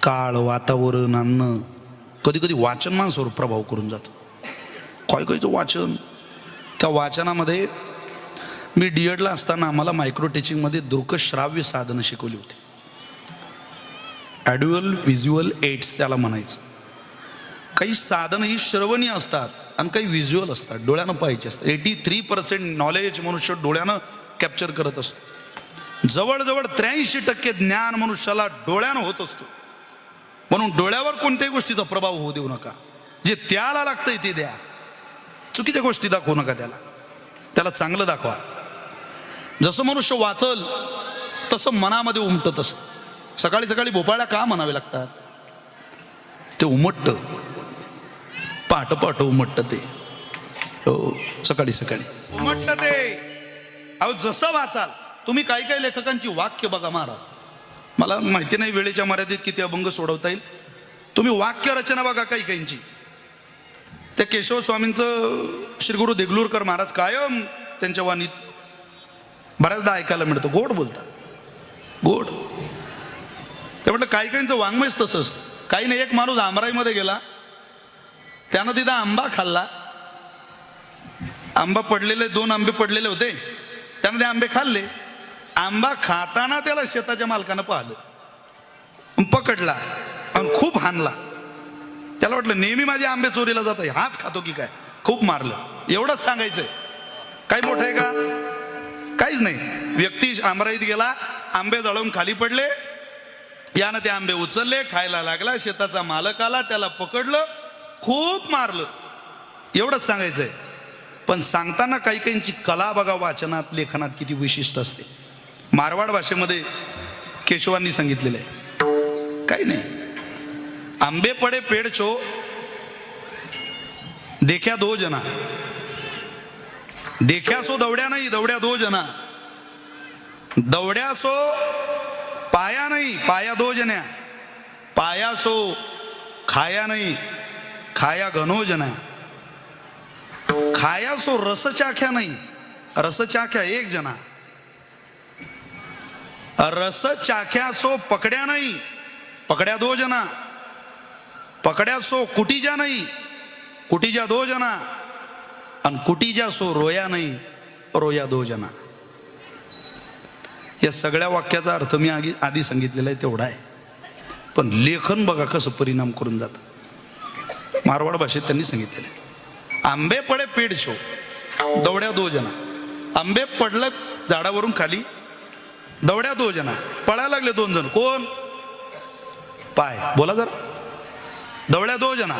काळ, वातावरण, अन्न, कधी कधी वाचन माणसावर प्रभाव करून जातं. कायचं वाचन. त्या वाचनामध्ये मी डीएडला असताना आम्हाला मायक्रो टीचिंगमध्ये दृकश्राव्य साधनं शिकवली होती. ॲड्युअल व्हिज्युअल एड्स त्याला म्हणायचं. काही साधनं ही श्रवणीय असतात आणि काही व्हिज्युअल असतात, डोळ्यानं पाहायचे असतात. 83% नॉलेज मनुष्य डोळ्यानं कॅप्चर करत असतो. जवळजवळ 83% ज्ञान मनुष्याला डोळ्यानं होत असतो. म्हणून डोळ्यावर कोणत्याही गोष्टीचा प्रभाव होऊ देऊ नका. जे त्याला लागतंय ते द्या. चुकीच्या गोष्टी दाखवू नका त्याला चांगलं दाखवा. जसं मनुष्य वाचल तसं मनामध्ये उमटत असतं. सकाळी सकाळी भोपाळ्या का म्हणावे लागतात. ते उमटतं, पहाट पहाट उमटतं ते. हो, सकाळी सकाळी उमटतं ते. अहो जसं वाचाल तुम्ही. काही लेखकांची वाक्य बघा महाराज, मला माहिती नाही वेळेच्या मर्यादेत किती अभंग सोडवता येईल. तुम्ही वाक्य रचना बघा काहींची. त्या केशव स्वामींचं श्री गुरु देगलूरकर महाराज कायम त्यांच्या वाणीत बऱ्याचदा ऐकायला मिळतं. गोड बोलतात, गोड. ते म्हटलं काहींचं वाङ्मयच तसं असतं. काही नाही, एक माणूस आमराईमध्ये गेला, त्यानं तिथं आंबा खाल्ला. आंबा पडलेले 2 आंबे पडलेले होते, त्यानं ते आंबे खाल्ले. आंबा खाताना त्याला शेताच्या मालकानं पाहिलं, पकडला आणि खूप हाणला. त्याला वाटलं नेहमी माझे आंबे चोरीला जात आहे, हाच खातो की काय. खूप मारलं. एवढंच सांगायचंय. काही मोठं आहे का. काहीच नाही. व्यक्ती आमराईत गेला, आंबे जळून खाली पडले, यानं ते आंबे उचलले, खायला लागला. शेताचा मालक आला, त्याला पकडलं, खूप मारलं. एवढंच सांगायचंय. पण सांगताना काहींची कला बघा वाचनात लेखनात किती विशिष्ट असते. मारवाड भाषेमध्ये केशवांनी सांगितलेलं आहे. काही नाही. आंबे पडे पेड़ छो देखा 2 जना. देखा सो दवड्या नाही, दवड्या 2 जना. दवड्या सो पाया नाही, पाया 2 जण्या. पाया सो खाया नाही, खाया घनो जना. खाया सो रस चाख्या नाही, रस चाख्या 1 जना. रस चाख्या सो पकड्या नाही, पकड्या 2 जना. पकड्या सो कुटीजा नाही, कुटीजा 2 जना. आणि कुटीजा सो रोया नाही, रोया 2 जना. या सगळ्या वाक्याचा अर्थ मी आधी सांगितलेला आहे तेवढा आहे, पण लेखन बघा कसं परिणाम करून जातं. मारवाड भाषेत त्यांनी सांगितलेलं आहे, आंबे पडे पेड शो दवड्या दो जना. आंबे पडले झाडावरून खाली, दवड्या दो जना, पळायला लागले दोन जण. कोण? पाय. बोला जरा. दवड्या दो जना.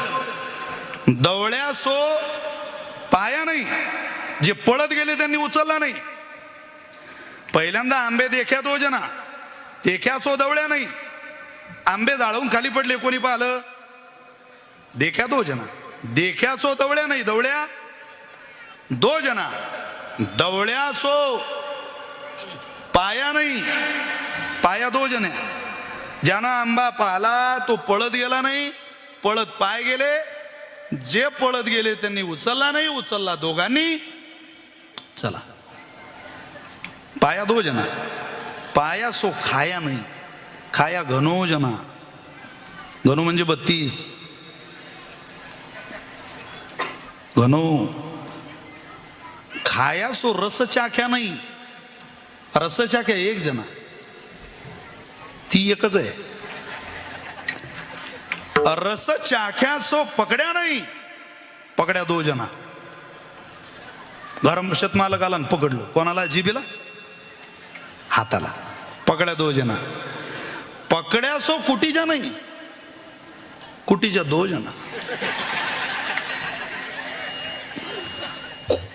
दवड्या सो पाया नाही, जे पळत गेले त्यांनी उचलला नाही. पहिल्यांदा आंबे देख्या दो जना, देख्या सो दवड्या नाही. आंबे जाळून खाली पडले, कोणी पाहिलं? देख्या दो जना. देख्या सो दवड्या नाही, दवड्या दो जना. दवड्या सो पाया नाही, पाया दो जण. ज्यानं आंबा पाला तो पळत गेला नाही, पळत पाय गेले. जे पळत गेले त्यांनी उचलला नाही, उचलला दोघांनी. चला, पाया दो जना. पाया सो खाया नाही, खाया घनो जना. घनो म्हणजे 32. घनो. खाया सो रस चाख्या नाही, रस चाख्या एक जना. ती एकच आहे. रस चाख्या सो पकड्या नाही, पकड्या दो जना. गरम शेतमालकाला पकडलो, कोणाला? जिबीला, हाताला. पकड्या दो जना. पकड्या सो कुटीच्या नाही, कुटीच्या दो जना.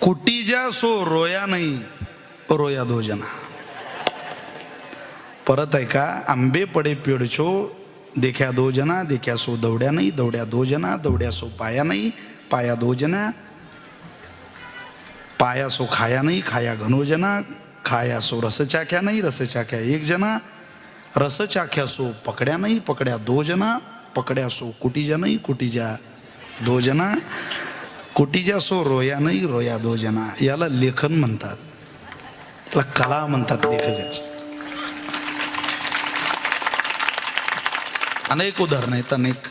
कुटीजा सो रोया नाही, रोया दो जना. परत आहे का? आंबे पडे पेडछो देख्या दो जना, देख्या सो दवड्या नाही, दवड्या दो जना. दवड्या सो पाया नाही, पाया दो जना. पाया सो खाया नाही, खाया घनो जना. खाया सो रस चाख्या नाही, रस चाख्या एक जना. रस चाख्या सो पकड्या नाही, पकड्या दो जना. पकड्या सो कुटीजा नाही, कुटीजा दो जना. कुटीजा सो रोया नाही, रोया दो जना. याला लेखन म्हणतात, याला कला म्हणतात लेखकाची. अनेक उदाहरणं आहेत, अनेक.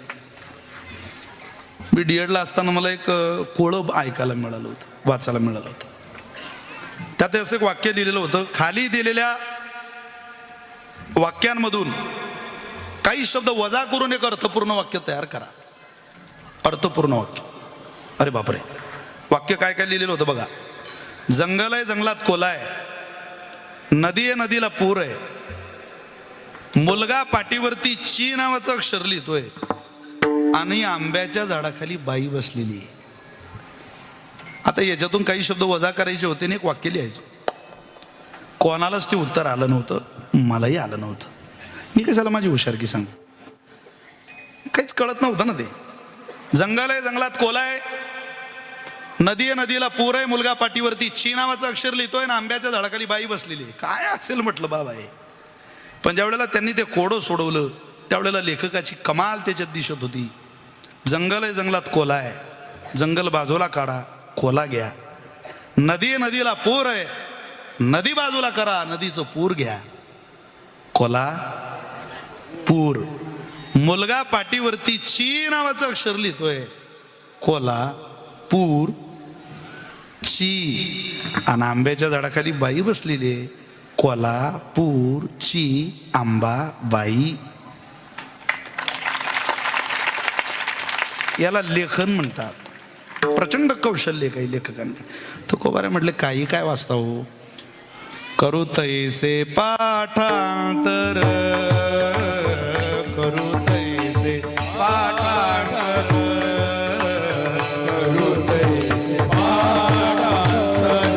मी डीएडला असताना मला एक कोळब ऐकायला मिळालं होतं, वाचायला मिळालं होतं. त्यात असं एक वाक्य लिहिलेलं होतं, खाली दिलेल्या वाक्यांमधून काही शब्द वजा करून एक अर्थपूर्ण वाक्य तयार करा. अर्थपूर्ण वाक्य. अरे बापरे, वाक्य काय काय लिहिलेलं होतं बघा. जंगल आहे, जंगलात कोला आहे. नदी आहे, नदीला पूर आहे. मुलगा पाठीवरती ची नावाचं अक्षर लिहितोय आणि आंब्याच्या झाडाखाली बाई बसलेली आहे. आता याच्यातून काही शब्द वजा करायचे होते आणि एक वाक्य लिहायचं. कोणालाच ते उत्तर आलं नव्हतं, मलाही आलं नव्हतं. मी कशाला माझी हुशारकी सांग, काहीच कळत नव्हतं ना ते. जंगल आहे, जंगलात कोला आहे. नदी आहे, नदीला पूर आहे. मुलगा पाठीवरती ची नावाचं अक्षर लिहितोय आणि आंब्याच्या झाडाखाली बाई बसलेली आहे. काय असेल म्हटलं बाबा हे. पण ज्या वेळेला त्यांनी ते कोडं सोडवलं त्यावेळेला लेखकाची कमाल त्याच्यात दिसत होती. जंगल आहे, जंगलात कोला आहे. जंगल बाजूला काढा, कोला घ्या. नदी आहे, नदीला पूर आहे. नदी बाजूला करा, नदीचं पूर घ्या. कोला, पूर. मुलगा पाठीवरती ची नावाचं अक्षर लिहितोय. कोला, पूर, ची. आणि आंब्याच्या झाडाखाली बाई बसलेली आहे. कोला, पूर, ची, आंबा, बाई. याला लेखन म्हणतात. प्रचंड कौशल्य काही लेखकांना. तुकोबारा म्हटले काही काय वाचता हो. करू तैसे पाठांतर, करू तैसे पाठांतर, करू तैसे पाठांतर,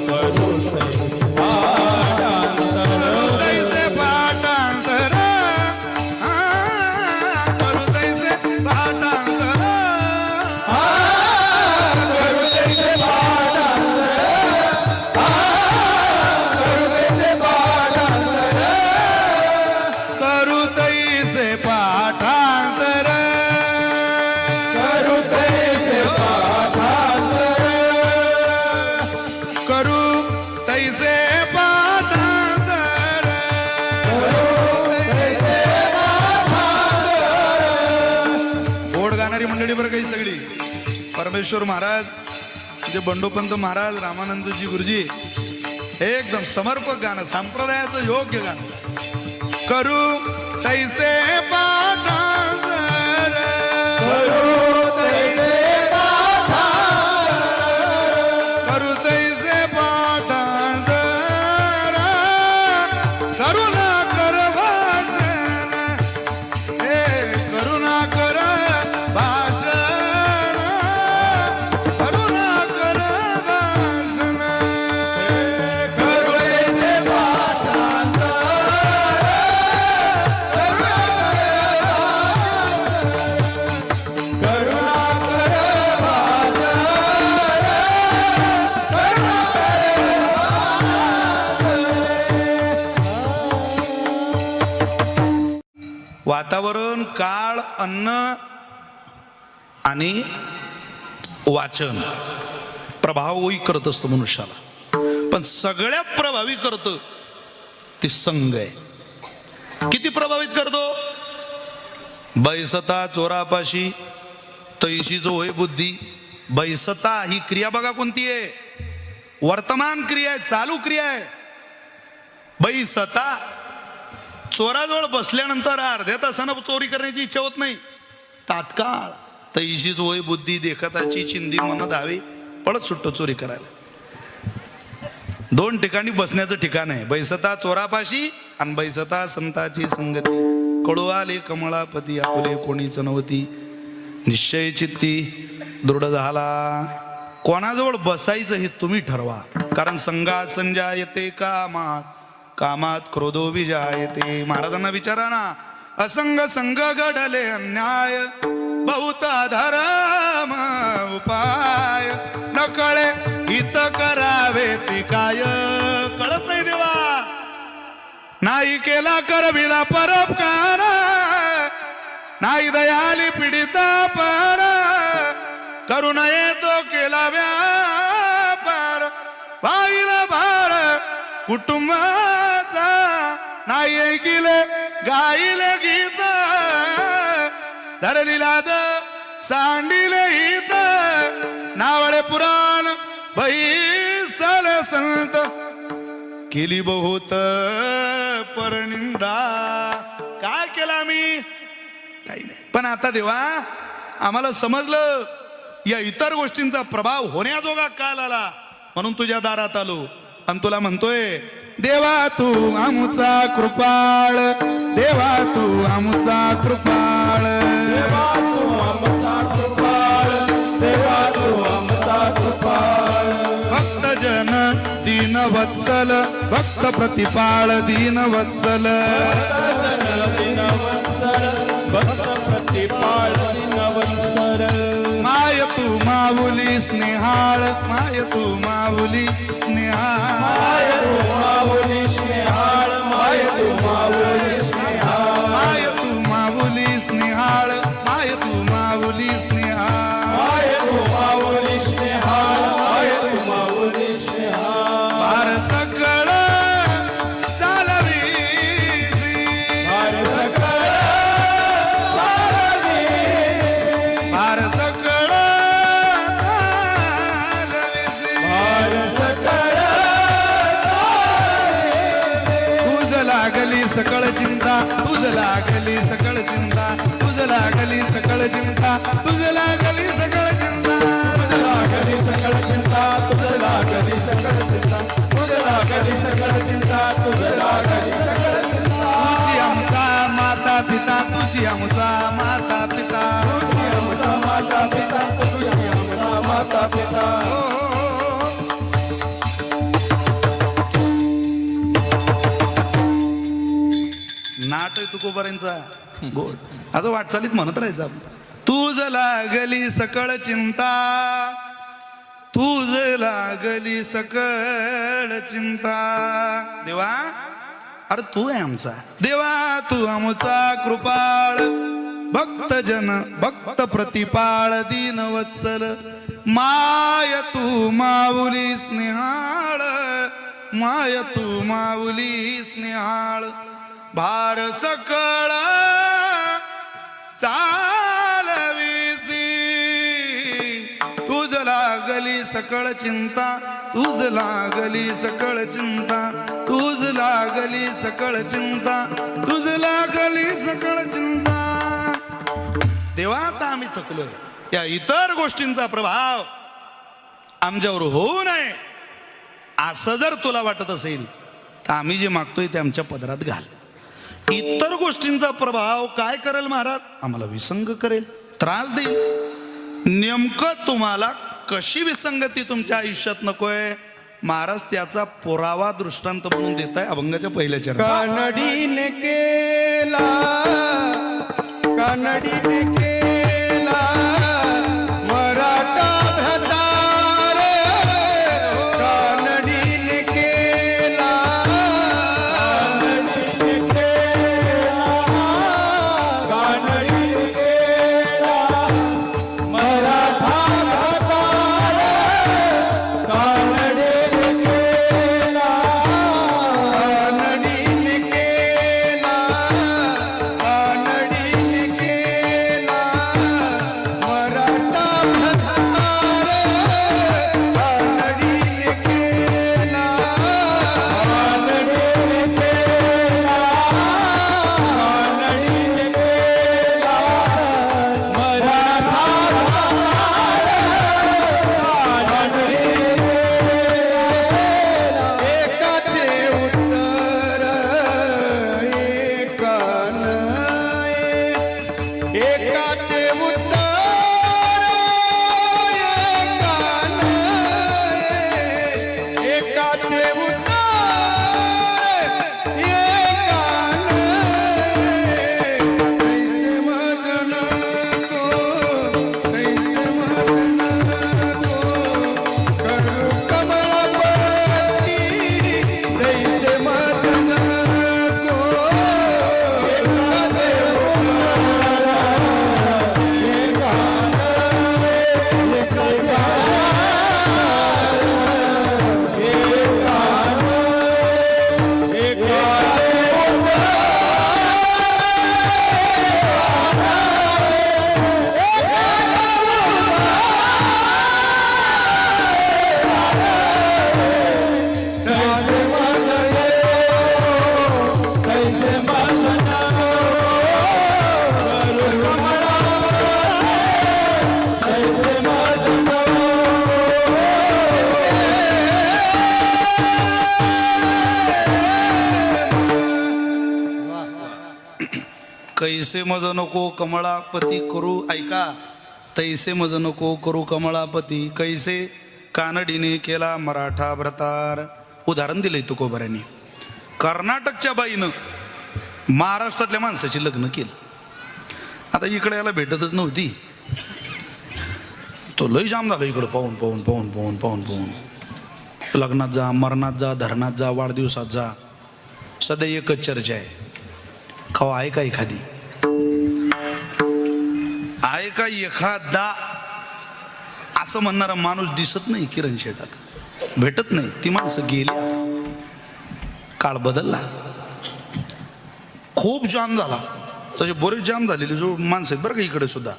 करू तैसे पाठांतर, करू तैसे पाठांतर, करू तैसे परमेश्वर महाराज, म्हणजे बंडोपंत महाराज, रामानंदजी गुरुजी, एकदम समर्पक गाणं, संप्रदायाचं योग्य गाणं. करू तैसे पाठांतर, करू तैसे पाठांतर, करुणा कर भाषण, हे करुणा कर भाषण, करुणा कर भाषण, करू तैसे पाठांतर, वातावरण, काळ, अन्न आणि वाचन प्रभावी करत असतं मनुष्याला, पण सगळ्यात प्रभावी करतं ती संग आहे. किती प्रभावित करतो? बैसता चोरापाशी तैशीच होय बुद्धी. बैसता ही क्रिया बघा कोणती आहे, वर्तमान क्रिया आहे, चालू क्रिया आहे. बैसता, चोराजवळ बसल्यानंतर अर्ध्या तासानं चोरी करण्याची इच्छा होत नाही. तात्काळ तैशीच होय बुद्धी, देखताची चिंदी मन धावे, पळत सुट्टो चोरी करायला. दोन ठिकाणी बसण्याचं ठिकाण आहे, बैसता चोरापाशी आणि बैसता संताची संगती. कळू आले कमळापती, आपुले कोणीच नव्हती. निश्चय चित्ती दृढ झाला. कोणाजवळ बसायचं हे तुम्ही ठरवा, कारण संघात संजायते कामात, कामात क्रोधो विजायते. महाराजांना विचारा ना, असंग संग घडले अन्याय, बहुत धर्म उपाय, न कळे हित करावे ते काय. कळत नाही देवा, नाही केला करविला परोपकार, नाही दयाली पीडिता पर, करू नये तो केला व्यापार, पाहिला भार कुटुंबाचा, नाही ऐकिले गाईले गीत, धरली लाज सांडिले हित, नावळे पुराण बैसल संत, केली बहुत परनिंदा. काय केला मी? काही नाही. पण आता देवा आम्हाला समजलं या इतर गोष्टींचा प्रभाव होण्याजोगा काल आला, म्हणून तुझ्या दारात आलो आणि तुला म्हणतोय, देवा तू आमचा कृपाळ, देवा तू आमचा कृपाळ, देवा तू आमचा कृपाळ, देवा तू आमचा कृपाळ. भक्त जन दीन वत्सल, भक्त प्रतिपाळ दीन वत्सल, दीन वत्सल, भक्त प्रतिपाळ दीन वत्सल. माय तू माऊली स्नेहाळ, माय तू माऊली स्नेहाळ, माय तू माऊली स्नेहाळ, माय तू माऊली स्नेहाळ, माय तू माऊली स्नेहाळ, माय तू माऊली स्नेहाळ, माय तू माऊली स्नेहाळ, माय तू माऊली स्नेहाळ. भार सगळं चालवीसी, भार सगळं चालवीसी, भार सगळं चालवीसी, भार सगळं चालवीसी. तुझ लागली सकळ चिंता, तुझ लागली सकळ चिंता, तुझ लागली सकळ चिंता, तुझ लागली सकळ चिंता, तुझ लागली सकळ चिंता, तुझ लागली सकळ चिंता, तुझ लागली सकळ चिंता, तुझ लागली सकळ चिंता. तुझी आमचा माता पिता, तुझी आमचा माता पिता, तुझी आमचा माता पिता, तुझी आमचा माता पिता. नाट आहे तुकोबारांचा गोड, आता वाटचालीत म्हणत राहायचं आपण. तुझ लागली सकळ चिंता, तुझ लागली सकळ चिंता. देवा अरे तू आहे आमचा, देवा तू आमचा कृपाळ, भक्त जन भक्त प्रतिपाळ दीन वत्सल. माय तू माऊली स्नेहाळ, माय तू माऊली स्नेहाळ. भार सकळ चालविसी, तुझ लागली सकळ चिंता, तुझ लागली सकळ चिंता, तुझ लागली सकळ चिंता, तुझ लागली सकळ चिंता. देवा आता आम्ही थकलोय, या इतर गोष्टींचा प्रभाव आमच्यावर होऊ नये असं जर तुला वाटत असेल तर आम्ही जे मागतोय ते आमच्या पदरात घाल. इतर गोष्टींचा प्रभाव काय करेल महाराज? आम्हाला विसंग करेल, त्रास देईल. नेमकं तुम्हाला कशी विसंगती तुमच्या आयुष्यात नकोय महाराज त्याचा पुरावा दृष्टांत म्हणून देताय अभंगाच्या पहिल्या चरणात. कानडीने केला, कानडीने केला मराठा भतार, कानडीने केला, कानडीने केला, कानडीने केला मराठा भतार, कानडीने केला, कानडीने केला, कानडीने केला मराठा भतार, कानडीने केला, कानडीने केला, कानडीने केला मराठा एकाचे उत्तर एकान, एकाचे उत्तर एकान, एकाचे उत्तर एकान, कैसे मजन को, कैसे मजन को करू कमलापती, कैसे मजन को एकाचे कैसे मज नको कमळापती करू, ऐका, तैसे मज नको करू कमळापती, कैसे कानडीने केला मराठा भ्रतार. उदाहरण दिलंय तुकोबाऱ्यांनी. कर्नाटकच्या बाईनं महाराष्ट्रातल्या माणसाची लग्न केलं. आता इकडे याला भेटतच नव्हती, तो लय जाम झाला इकडं पाहून पाहून पाहून पाहून पाहून पाहून. लग्नात जा, मरणात जा, धरणात जा, वाढदिवसात जा, सध्या एकच चर्चा आहे, खावा आहे का एखादी, आहे का एखादा असं म्हणणारा माणूस दिसत नाही किरण शेटात, भेटत नाही. ती माणसं गेली, आता काळ बदलला, खूप जाम झाला. तसे बरेच जाम झालेले जो माणसं आहेत बरं का इकडे सुद्धा.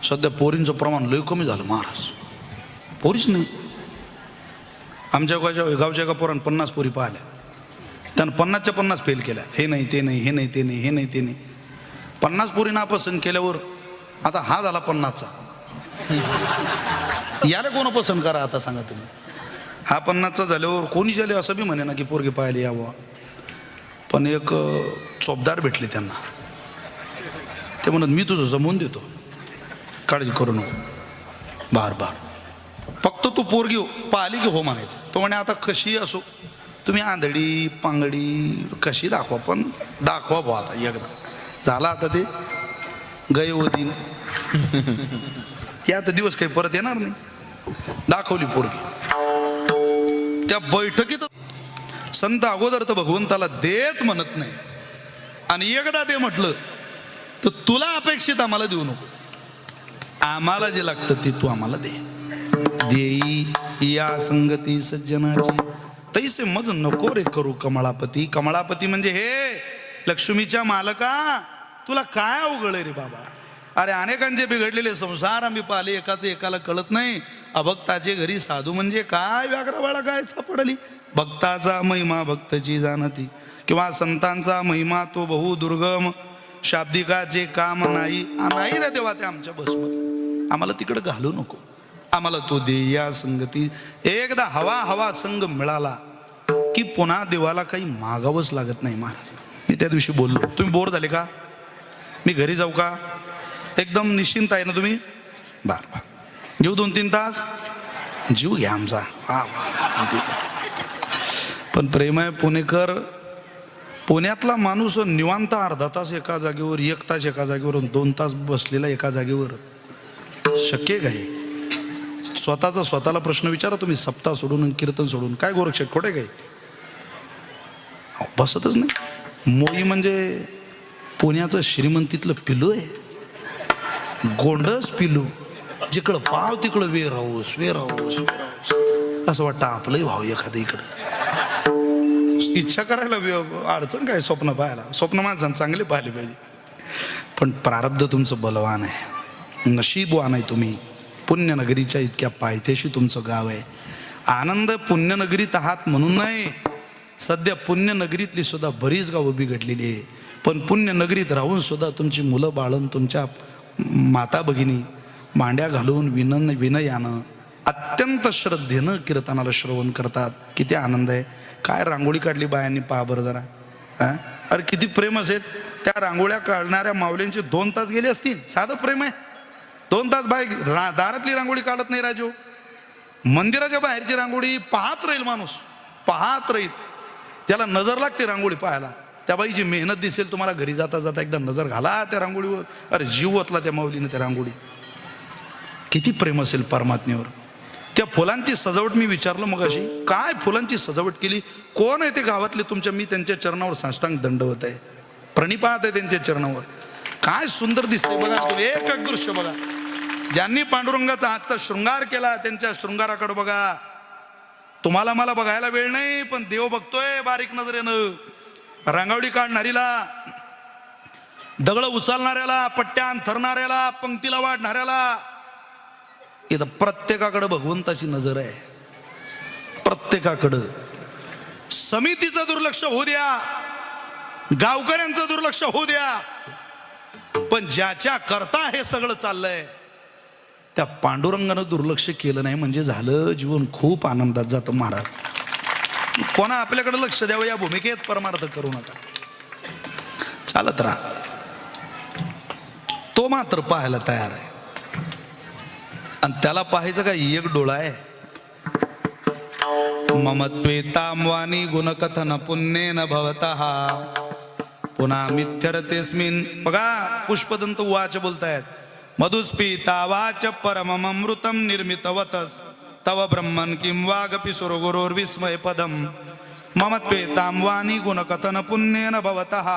सध्या पोरींचं प्रमाण लय कमी झालं महाराज, पोरीच नाही. आमच्या गावच्या एका पोरानं 50 पोरी पाहिल्या, त्यानं 50च्या 50 फेल केल्या. हे नाही ते नाही, हे नाही ते नाही, हे नाही ते नाही. 50 पोरी नापसंत केल्यावर आता हा झाला 50चा. याला कोण पसंत करा आता सांगा तुम्ही. हा 50चा झाल्यावर कोणी झाले असं बी म्हणे ना की पोरगी पाहायला यावं. पण एक चोपदार भेटले त्यांना, ते म्हणत मी तुझं जमवून देतो, काळजी करू नको, बार बार फक्त तू पोरगी पाहिली की हो म्हणायचं. तो म्हणे आता कशी असो, तुम्ही आंधळी पांगडी कशी दाखवा, पण दाखवा भाऊ आता एकदा. झाला आता ते गय होती या आता दिवस काही परत येणार नाही. दाखवली पोरगी. त्या बैठकीत संत अगोदर तर भगवंताला देच म्हणत नाही, आणि एकदा ते म्हटलं तर तुला अपेक्षित आम्हाला देऊ नको, आम्हाला जे लागतं ते तू आम्हाला दे. देई या संगती सज्जनाची, तैसे मज नको रे करू कमळापती. कमळापती म्हणजे हे लक्ष्मीच्या मालका, तुला काय अवघड आहे रे बाबा. अरे अनेकांचे बिघडलेले संसार आम्ही पाहिले, एकाचं एकाला कळत नाही. अभक्ताचे घरी साधू म्हणजे काय व्याघ्रवाळा काय सापडली. भक्ताचा महिमा भक्तची जाणती, किंवा संतांचा महिमा तो बहु दुर्गम, शाब्दिकाचे काम नाही. नाही रे देवा ते आमच्या बसमध्ये, आम्हाला तिकडे घालू नको, आम्हाला तो दे या संगती. एकदा हवा हवा संग मिळाला की पुन्हा देवाला काही मागावंच लागत नाही. महाराज मी त्या दिवशी बोललो, तुम्ही बोर झाले का, मी घरी जाऊ का, एकदम निश्चिंत आहे ना तुम्ही, बार बार घेऊ 2-3 तास, जीव घ्या आमचा. पण प्रेमय पुणेकर, पुण्यातला माणूस निवांत अर्धा तास एका जागेवर, 1 तास एका जागेवर, 2 तास बसलेला एका जागेवर शक्य काय. स्वतःचा स्वतःला प्रश्न विचारा तुम्ही, सप्ताह सोडून कीर्तन सोडून काय गोरक्षक खोटे काय बसतच नाही. मोई म्हणजे पुण्याचं श्रीमंतीतलं पिलू आहे, गोंडस पिलू, जिकडं पाव तिकडं वेर हाऊस वेर हाऊस असं वाटतं आपलंही व्हावं एखादं इकडं. इच्छा करायला अडचण काय, स्वप्न पाहायला, स्वप्न माणसानं चांगले पाहिले पाहिजे. पण प्रारब्ध तुमचं बलवान आहे, नशीबवान आहे तुम्ही. पुण्यनगरीच्या इतक्या पायथ्याशी तुमचं गाव आहे. आनंद पुण्यनगरीत आहात म्हणून नाही, सध्या पुण्यनगरीतली सुद्धा बरीच गावं बिघडलेली आहे. पण पुण्यनगरीत राहून सुद्धा तुमची मुलं बाळण, तुमच्या माता भगिनी मांड्या घालून विनयानं अत्यंत श्रद्धेनं कीर्तनाला श्रवण करतात. किती आनंद आहे. काय रांगोळी काढली बायांनी पहा बरं जरा. अरे किती प्रेम असेल. त्या रांगोळ्या काढणाऱ्या माऊलींचे 2 तास गेले असतील. साधं प्रेम आहे. 2 तास बाय दारातली रांगोळी काढत नाही राजू, मंदिराच्या बाहेरची रांगोळी पाहत राहील माणूस, पाहत राहील. त्याला नजर लागते रांगोळी पाहायला. त्या बाईची मेहनत दिसेल तुम्हाला. घरी जाता जाता एकदा नजर घाला त्या रांगोळीवर, अरे जीव ओतला त्या माऊलीने त्या रांगोळी. किती प्रेम असेल परमात्म्यावर. त्या फुलांची सजावट मी विचारलं मग अशी, काय फुलांची सजावट केली, कोण आहे ते गावातले तुमच्या. मी त्यांच्या चरणावर साष्टांग दंडवत आहे, प्रणिपात आहे त्यांच्या चरणावर. काय सुंदर दिसते बघा. एक एक दृश्य बघा. ज्यांनी पांडुरंगाचा हातचा शृंगार केला त्यांच्या शृंगाराकडे बघा. तुम्हाला मला बघायला वेळ नाही, पण देव बघतोय बारीक नजरेनं. रांगोळी काढणारीला, दगड उचलणाऱ्याला, पट्ट्या अंथरणाऱ्याला, पंक्तीला वाढणाऱ्याला, इथं प्रत्येकाकडे भगवंताची नजर आहे. प्रत्येकाकडं. समितीचं दुर्लक्ष होऊ द्या, गावकऱ्यांचं दुर्लक्ष होऊ द्या, पण ज्याच्या करता हे सगळं चाललंय त्या पांडुरंगानं दुर्लक्ष केलं नाही म्हणजे झालं जीवन खूप आनंदात जातं. महाराज कोणा आपल्याकडे लक्ष द्यावं या भूमिकेत परमार्थ करू नका. चालत राहा. तो मात्र पाहायला तयार आहे, आणि त्याला पाहायचं का एक डोळा आहे. ममत्वे तामवानी गुणकथन पुण्येन भवतः पुन्हा मिथ्यरतेस्मिन. बघा पुष्पदंत उवाच बोलतायत. मधुस्पीता वाच परममृतम निर्मितवतस तव ब्रह्मन किं वागपि सुरगुरोर्विस्मय पदम. ममत्वे तामवानी गुणकथन पुण्येन भवतः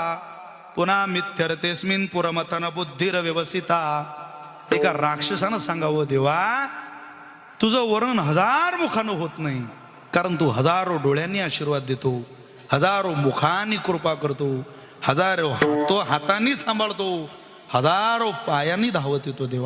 पुन्हा मिथ्यरतेस्मिन पुरमथन बुद्धिरव्यवसिता. एका राक्षसानं सांगावं, देवा तुझं वर्णन 1000 मुखानं होत नाही, कारण तू 1000 डोळ्यांनी आशीर्वाद देतो, 1000 मुखांनी कृपा करतो, 1000 तो हातांनी सांभाळतो, 1000 पायांनी धावत येतो देवा.